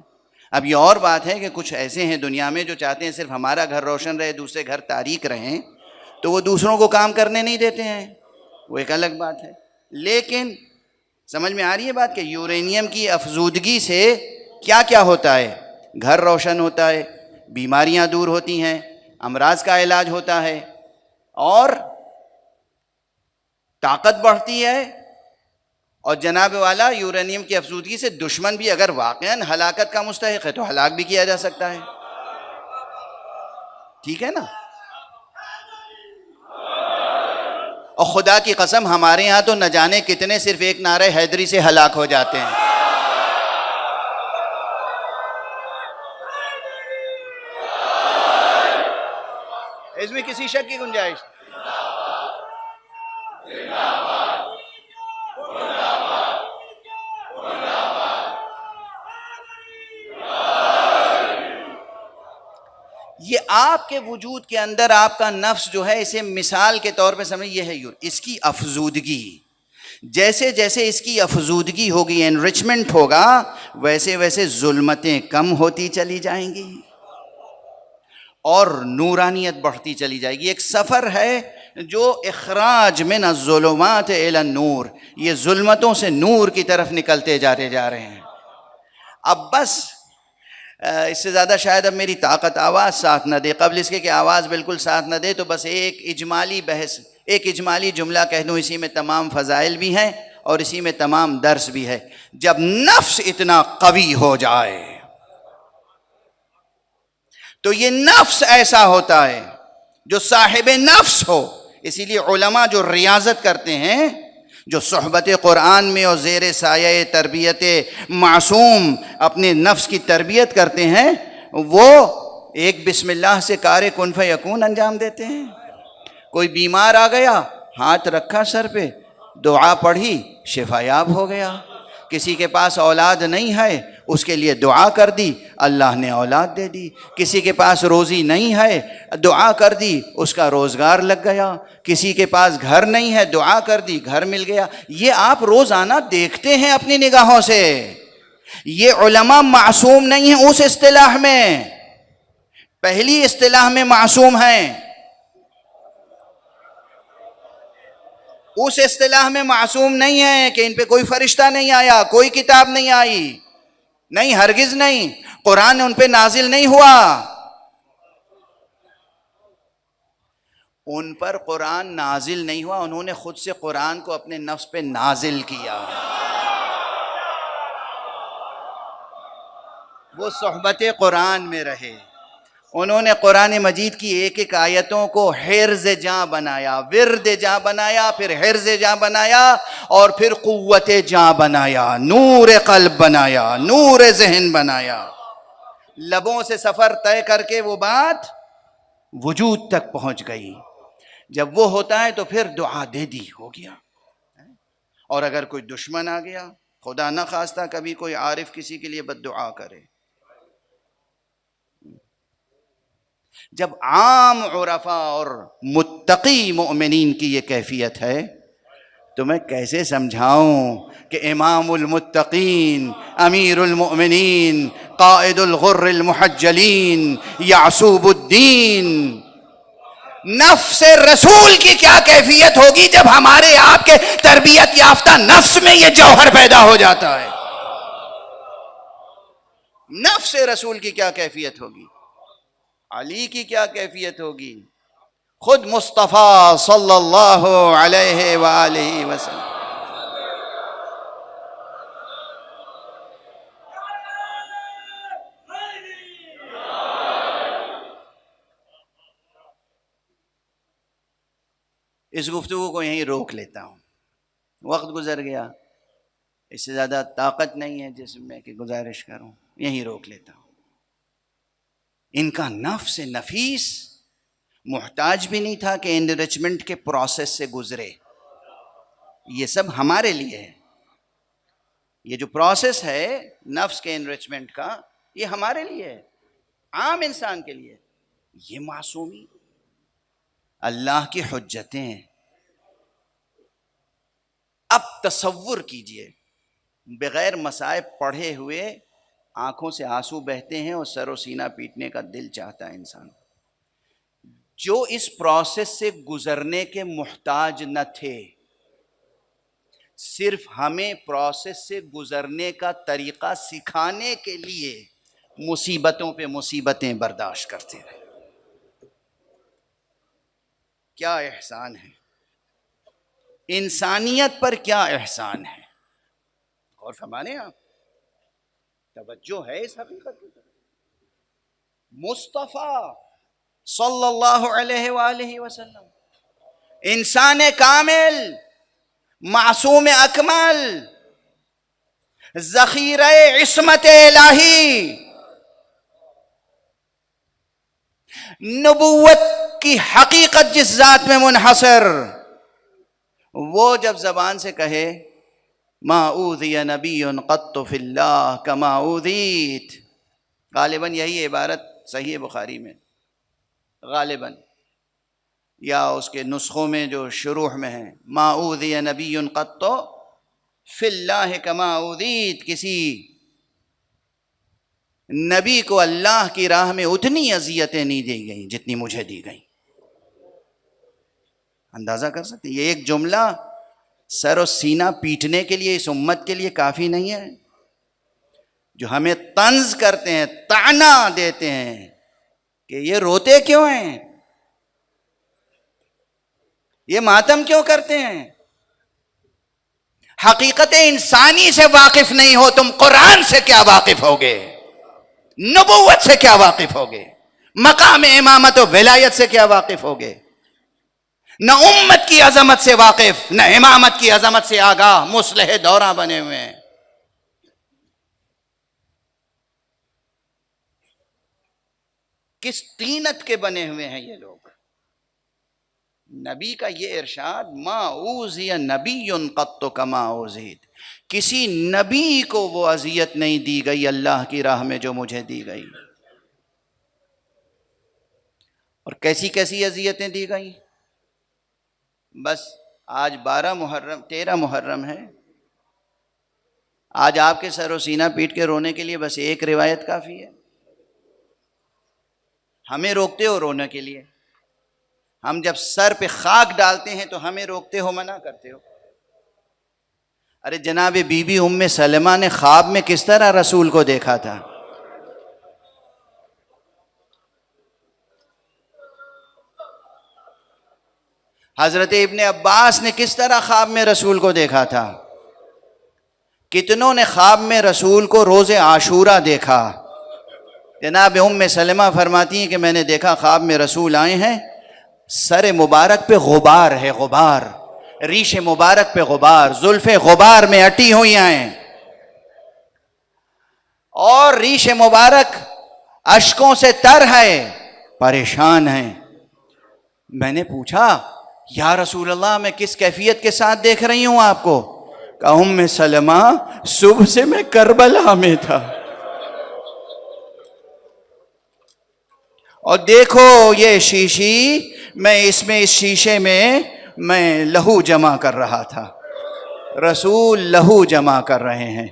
اب یہ اور بات ہے کہ کچھ ایسے ہیں دنیا میں جو چاہتے ہیں صرف ہمارا گھر روشن رہے، دوسرے گھر تاریک رہیں، تو وہ دوسروں کو کام کرنے نہیں دیتے ہیں، وہ ایک الگ بات ہے۔ لیکن سمجھ میں آ رہی ہے بات کہ یورینیم کی افزودگی سے کیا کیا ہوتا ہے؟ گھر روشن ہوتا ہے، بیماریاں دور ہوتی ہیں، امراض کا علاج ہوتا ہے، اور طاقت بڑھتی ہے۔ اور جناب والا یورینیم کی افزودگی سے دشمن بھی اگر واقعاً ہلاکت کا مستحق ہے تو ہلاک بھی کیا جا سکتا ہے۔ ٹھیک ہے نا؟ اور خدا کی قسم ہمارے ہاں تو نہ جانے کتنے صرف ایک نعرہ حیدری سے ہلاک ہو جاتے ہیں۔ اس میں کسی شک کی گنجائش؟ یہ آپ کے وجود کے اندر آپ کا نفس جو ہے، اسے مثال کے طور پہ سمجھ، یہ ہے اس کی افزودگی۔ جیسے جیسے اس کی افزودگی ہوگی، انریچمنٹ ہوگا، ویسے ویسے ظلمتیں کم ہوتی چلی جائیں گی اور نورانیت بڑھتی چلی جائے گی۔ ایک سفر ہے جو اخراج من الظلمات الی النور، یہ ظلمتوں سے نور کی طرف نکلتے جا رہے ہیں۔ اب بس اس سے زیادہ شاید اب میری طاقت آواز ساتھ نہ دے، قبل اس کے کہ آواز بالکل ساتھ نہ دے، تو بس ایک اجمالی بحث، ایک اجمالی جملہ کہہ دوں، اسی میں تمام فضائل بھی ہیں اور اسی میں تمام درس بھی ہے۔ جب نفس اتنا قوی ہو جائے تو یہ نفس ایسا ہوتا ہے جو صاحب نفس ہو۔ اسی لیے علماء جو ریاضت کرتے ہیں، جو صحبت قرآن میں اور زیر سایہ تربیت معصوم اپنے نفس کی تربیت کرتے ہیں، وہ ایک بسم اللہ سے کار کن فیکون انجام دیتے ہیں۔ کوئی بیمار آ گیا، ہاتھ رکھا سر پہ، دعا پڑھی، شفا یاب ہو گیا۔ کسی کے پاس اولاد نہیں ہے، اس کے لیے دعا کر دی، اللہ نے اولاد دے دی۔ کسی کے پاس روزی نہیں ہے، دعا کر دی، اس کا روزگار لگ گیا۔ کسی کے پاس گھر نہیں ہے، دعا کر دی، گھر مل گیا۔ یہ آپ روزانہ دیکھتے ہیں اپنی نگاہوں سے۔ یہ علماء معصوم نہیں ہیں اس اصطلاح میں، پہلی اصطلاح میں معصوم ہیں۔ اس اصطلاح میں معصوم نہیں ہے کہ ان پہ کوئی فرشتہ نہیں آیا، کوئی کتاب نہیں آئی، نہیں، ہرگز نہیں، قرآن ان پہ نازل نہیں ہوا۔ ان پر قرآن نازل نہیں ہوا، انہوں نے خود سے قرآن کو اپنے نفس پہ نازل کیا۔ وہ صحبت قرآن میں رہے، انہوں نے قرآن مجید کی ایک ایک آیتوں کو حرز جاں بنایا، ورد جاں بنایا، پھر حرز جاں بنایا، اور پھر قوت جاں بنایا، نور قلب بنایا، نور ذہن بنایا۔ لبوں سے سفر طے کر کے وہ بات وجود تک پہنچ گئی. جب وہ ہوتا ہے تو پھر دعا دے دی، ہو گیا. اور اگر کوئی دشمن آ گیا، خدا نہ خواستہ کبھی کوئی عارف کسی کے لیے بد دعا کرے، جب عام عرفاء اور متقی مومنین کی یہ کیفیت ہے تو میں کیسے سمجھاؤں کہ امام المتقین، امیر المؤمنین، قائد الغر المحجلین، یعصوب الدین، نفس رسول کی کیا کیفیت ہوگی جب ہمارے آپ کے تربیت یافتہ نفس میں یہ جوہر پیدا ہو جاتا ہے. نفس رسول کی کیا کیفیت ہوگی، علی کی کیا کیفیت ہوگی، خود مصطفیٰ صلی اللہ علیہ وآلہ وسلم. اس گفتگو کو یہیں روک لیتا ہوں، وقت گزر گیا، اس سے زیادہ طاقت نہیں ہے جسم میں کہ گزارش کروں، یہیں روک لیتا ہوں. ان کا نفس نفیس محتاج بھی نہیں تھا کہ انریچمنٹ کے پروسیس سے گزرے. یہ سب ہمارے لیے ہے، یہ جو پروسیس ہے نفس کے انریچمنٹ کا، یہ ہمارے لیے ہے، عام انسان کے لیے. یہ معصومی اللہ کی حجتیں. اب تصور کیجئے، بغیر مصائب پڑھے ہوئے آنکھوں سے آنسو بہتے ہیں اور سر و سینہ پیٹنے کا دل چاہتا ہے انسان. جو اس پروسیس سے گزرنے کے محتاج نہ تھے، صرف ہمیں پروسیس سے گزرنے کا طریقہ سکھانے کے لیے مصیبتوں پہ مصیبتیں برداشت کرتے رہے. کیا احسان ہے، انسانیت پر کیا احسان ہے. اور فرمانے آپ توجہ ہے اس حقیقت کی طرف. مصطفیٰ صلی اللہ علیہ وآلہ وسلم، انسان کامل، معصوم اکمل، ذخیرہ عصمت الہی، نبوت کی حقیقت جس ذات میں منحصر، وہ جب زبان سے کہے ما اوذی نبی قط فی اللہ کما اوذیت، غالباً یہی عبارت صحیح بخاری میں غالباً، یا اس کے نسخوں میں جو شروح میں ہے ما اوذی نبی قط فی اللہ کما اوذیت، کسی نبی کو اللہ کی راہ میں اتنی اذیتیں نہیں دی گئیں جتنی مجھے دی گئیں. اندازہ کر سکتے یہ ایک جملہ سر و سینہ پیٹنے کے لیے اس امت کے لیے کافی نہیں ہے؟ جو ہمیں طنز کرتے ہیں، طعنہ دیتے ہیں کہ یہ روتے کیوں ہیں، یہ ماتم کیوں کرتے ہیں. حقیقت انسانی سے واقف نہیں ہو تم، قرآن سے کیا واقف ہوگے، نبوت سے کیا واقف ہوگے، مقام امامت و ولایت سے کیا واقف ہوگے. نہ امت کی عظمت سے واقف، نہ امامت کی عظمت سے آگاہ، مصلح دوراں بنے ہوئے ہیں. کس طینت کے بنے ہوئے ہیں یہ لوگ. نبی کا یہ ارشاد ما اوذی نبی قط کما اوذیت، کسی نبی کو وہ اذیت نہیں دی گئی اللہ کی راہ میں جو مجھے دی گئی. اور کیسی کیسی اذیتیں دی گئی. بس آج 13 محرم ہے، آج آپ کے سر و سینہ پیٹ کے رونے کے لیے بس ایک روایت کافی ہے. ہمیں روکتے ہو رونے کے لیے، ہم جب سر پہ خاک ڈالتے ہیں تو ہمیں روکتے ہو، منع کرتے ہو. ارے جناب بی بی ام سلمہ نے خواب میں کس طرح رسول کو دیکھا تھا. حضرت ابن عباس نے کس طرح خواب میں رسول کو دیکھا تھا. کتنوں نے خواب میں رسول کو روز عاشورہ دیکھا. جناب ام سلمہ فرماتی ہیں کہ میں نے دیکھا خواب میں رسول آئے ہیں، سر مبارک پہ غبار ہے، غبار، ریش مبارک پہ غبار، زلفیں غبار میں اٹی ہوئی ہیں، اور ریش مبارک اشکوں سے تر ہے، پریشان ہیں۔ میں نے پوچھا یا رسول اللہ میں کس کیفیت کے ساتھ دیکھ رہی ہوں آپ کو؟ کہا ام سلمہ صبح سے میں کربلا میں تھا، اور دیکھو یہ شیشی، میں اس شیشے میں لہو جمع کر رہا تھا۔ رسول لہو جمع کر رہے ہیں۔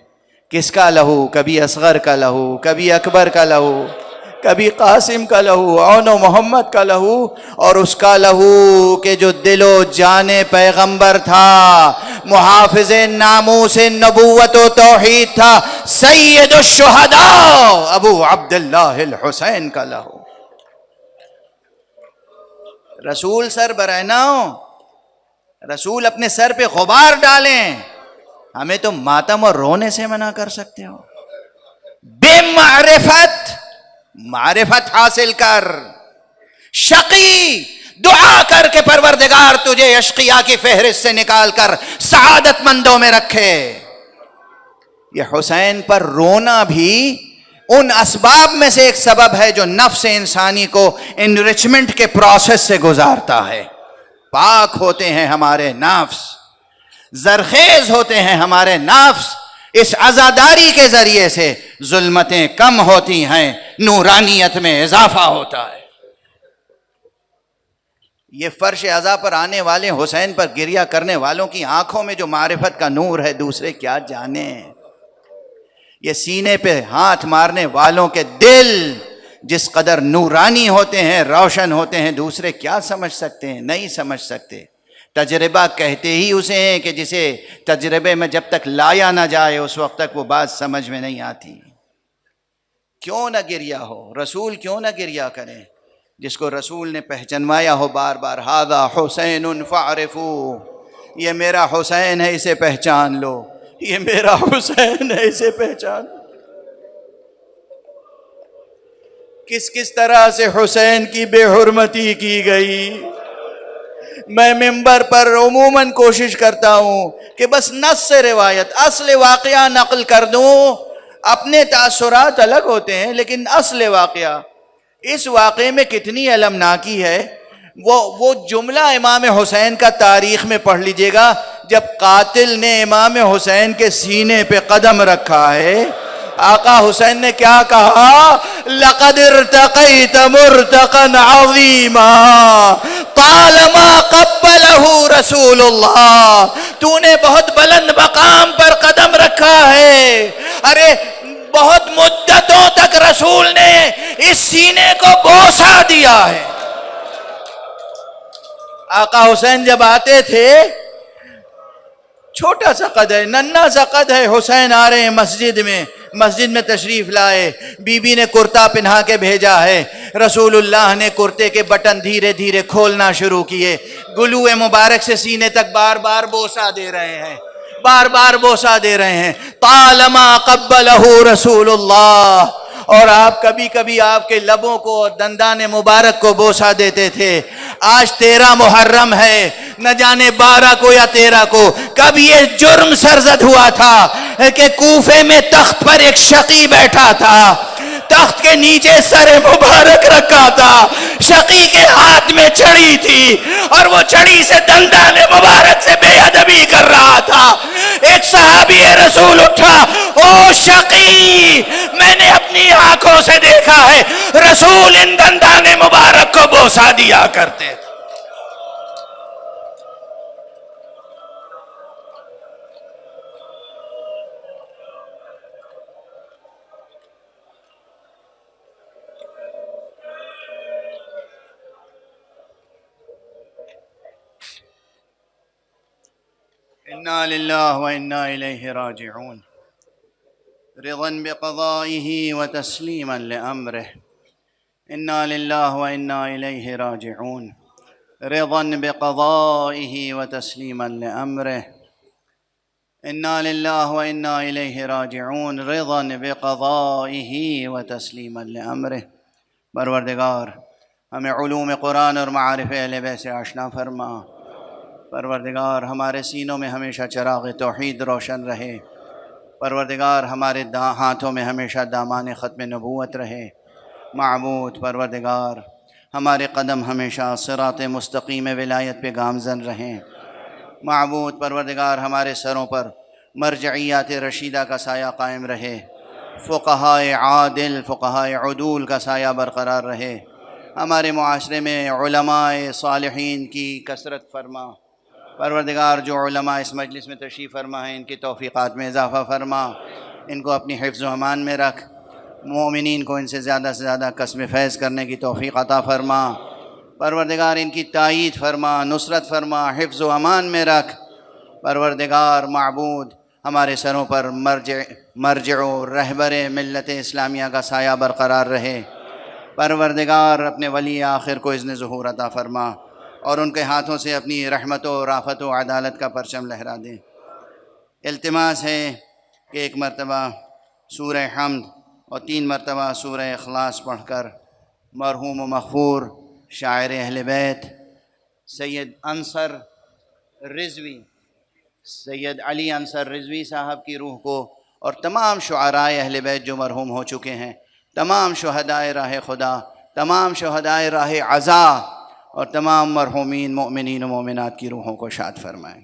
کس کا لہو؟ کبھی اصغر کا لہو، کبھی اکبر کا لہو، کبھی قاسم کا لہو، اون و محمد کا لہو، اور اس کا لہو کہ جو دل و جان پیغمبر تھا، محافظ ناموس نبوت و توحید تھا، سید الشہداء ابو عبداللہ الحسین کا لہو۔ رسول سر برہنہ ہو، رسول اپنے سر پہ غبار ڈالیں، ہمیں تو ماتم اور رونے سے منع کر سکتے ہو؟ بے معرفت حاصل کر، شقی دعا کر کے پروردگار تجھے اشقیاء کی فہرست سے نکال کر سعادت مندوں میں رکھے۔ یہ حسین پر رونا بھی ان اسباب میں سے ایک سبب ہے جو نفس انسانی کو انریچمنٹ کے پروسیس سے گزارتا ہے۔ پاک ہوتے ہیں ہمارے نفس، زرخیز ہوتے ہیں ہمارے نفس، اس عزاداری کے ذریعے سے ظلمتیں کم ہوتی ہیں، نورانیت میں اضافہ ہوتا ہے۔ یہ فرش عزا پر آنے والے حسین پر گریہ کرنے والوں کی آنکھوں میں جو معرفت کا نور ہے، دوسرے کیا جانیں۔ یہ سینے پہ ہاتھ مارنے والوں کے دل جس قدر نورانی ہوتے ہیں، روشن ہوتے ہیں، دوسرے کیا سمجھ سکتے ہیں؟ نہیں سمجھ سکتے۔ تجربہ کہتے ہی اسے ہیں کہ جسے تجربے میں جب تک لایا نہ جائے اس وقت تک وہ بات سمجھ میں نہیں آتی۔ کیوں نہ گریہ ہو، رسول کیوں نہ گریہ کریں؟ جس کو رسول نے پہچنوایا ہو بار بار، ھذا حسین فاعرفوا، یہ میرا حسین ہے اسے پہچان لو، یہ میرا حسین ہے اسے پہچان۔ کس کس طرح سے حسین کی بے حرمتی کی گئی۔ میں ممبر پر عموماً کوشش کرتا ہوں کہ بس نص سے روایت، اصل واقعہ نقل کر دوں۔ اپنے تاثرات الگ ہوتے ہیں لیکن اصل واقعہ، اس واقعے میں کتنی المناکی ہے۔ وہ جملہ امام حسین کا تاریخ میں پڑھ لیجئے گا، جب قاتل نے امام حسین کے سینے پہ قدم رکھا ہے، آقا حسین نے کیا کہا؟ لَقَدْ ارْتَقَيْتَ مُرْتَقًا عَظِيمًا طَالَمَا قَبَّلَهُ رسول اللہ، تو نے بہت بلند مقام پر قدم رکھا ہے۔ ارے بہت مدتوں تک رسول نے اس سینے کو بوسہ دیا ہے۔ آقا حسین جب آتے تھے، چھوٹا سا قد ہے، ننھا سا قد ہے، حسین آ رہے ہیں مسجد میں تشریف لائے، بی بی نے کرتا پہنا کے بھیجا ہے، رسول اللہ نے کرتے کے بٹن دھیرے دھیرے کھولنا شروع کیے، گلوئے مبارک سے سینے تک بار بار بوسہ دے رہے ہیں، بار بار بوسہ دے رہے ہیں۔ طالما قبلہ رسول اللہ، اور آپ کبھی کبھی آپ کے لبوں کو اور دندان مبارک کو بوسہ دیتے تھے۔ آج 13 محرم ہے، نہ جانے 12 کو یا 13 کو کب یہ جرم سرزد ہوا تھا کہ کوفے میں تخت پر ایک شقی بیٹھا تھا، تخت کے نیچے سر مبارک رکھا تھا، شقی کے ہاتھ میں چھڑی تھی اور وہ چھڑی سے دندان مبارک سے بے ادبی کر رہا تھا۔ ایک صحابی رسول اٹھا، او شقی، میں نے اپنی آنکھوں سے دیکھا ہے رسول ان دندان مبارک کو بوسہ دیا کرتے تھے۔ انا للہ و انا الیہ راجعون، رضا بقضائہ و تسلیما لامرہ۔ انا للہ و انا الیہ راجعون، رضا بقضائہ و تسلیما لامرہ۔ انا للہ و انا الیہ راجعون، رضا بقضائہ و تسلیما لامرہ۔ پروردگار ہمیں علوم قرآن اور معارف اہل بیت سے آشنا فرما۔ پروردگار ہمارے سینوں میں ہمیشہ چراغ توحید روشن رہے۔ پروردگار ہمارے ہاتھوں میں ہمیشہ دامان ختم نبوت رہے۔ معبود پروردگار ہمارے قدم ہمیشہ صراط مستقیم ولایت پہ گامزن رہیں۔ معبود پروردگار ہمارے سروں پر مرجعیات رشیدہ کا سایہ قائم رہے، فقہائے عادل فقہائے عدول کا سایہ برقرار رہے، ہمارے معاشرے میں علماء صالحین کی کثرت فرما۔ پروردگار جو علماء اس مجلس میں تشریف فرما ہیں ان کی توفیقات میں اضافہ فرما، ان کو اپنی حفظ و امان میں رکھ، مومنین کو ان سے زیادہ کسب فیض کرنے کی توفیق عطا فرما۔ پروردگار ان کی تائید فرما، نصرت فرما، حفظ و امان میں رکھ۔ پروردگار معبود ہمارے سروں پر مرجع و رہبر ملت اسلامیہ کا سایہ برقرار رہے۔ پروردگار اپنے ولی آخر کو اذن ظہور عطا فرما اور ان کے ہاتھوں سے اپنی رحمت و رافت و عدالت کا پرچم لہرا دے۔ التماس ہے کہ ایک مرتبہ سورہ حمد اور 3 مرتبہ سورہ اخلاص پڑھ کر مرحوم و مغفور شاعر اہل بیت سید علی انصر رضوی صاحب کی روح کو اور تمام شعرائے اہل بیت جو مرحوم ہو چکے ہیں، تمام شہدائے راہ خدا، تمام شہدائے راہ عزا اور تمام مرحومین مؤمنین و مومنات کی روحوں کو شاد فرمائیں۔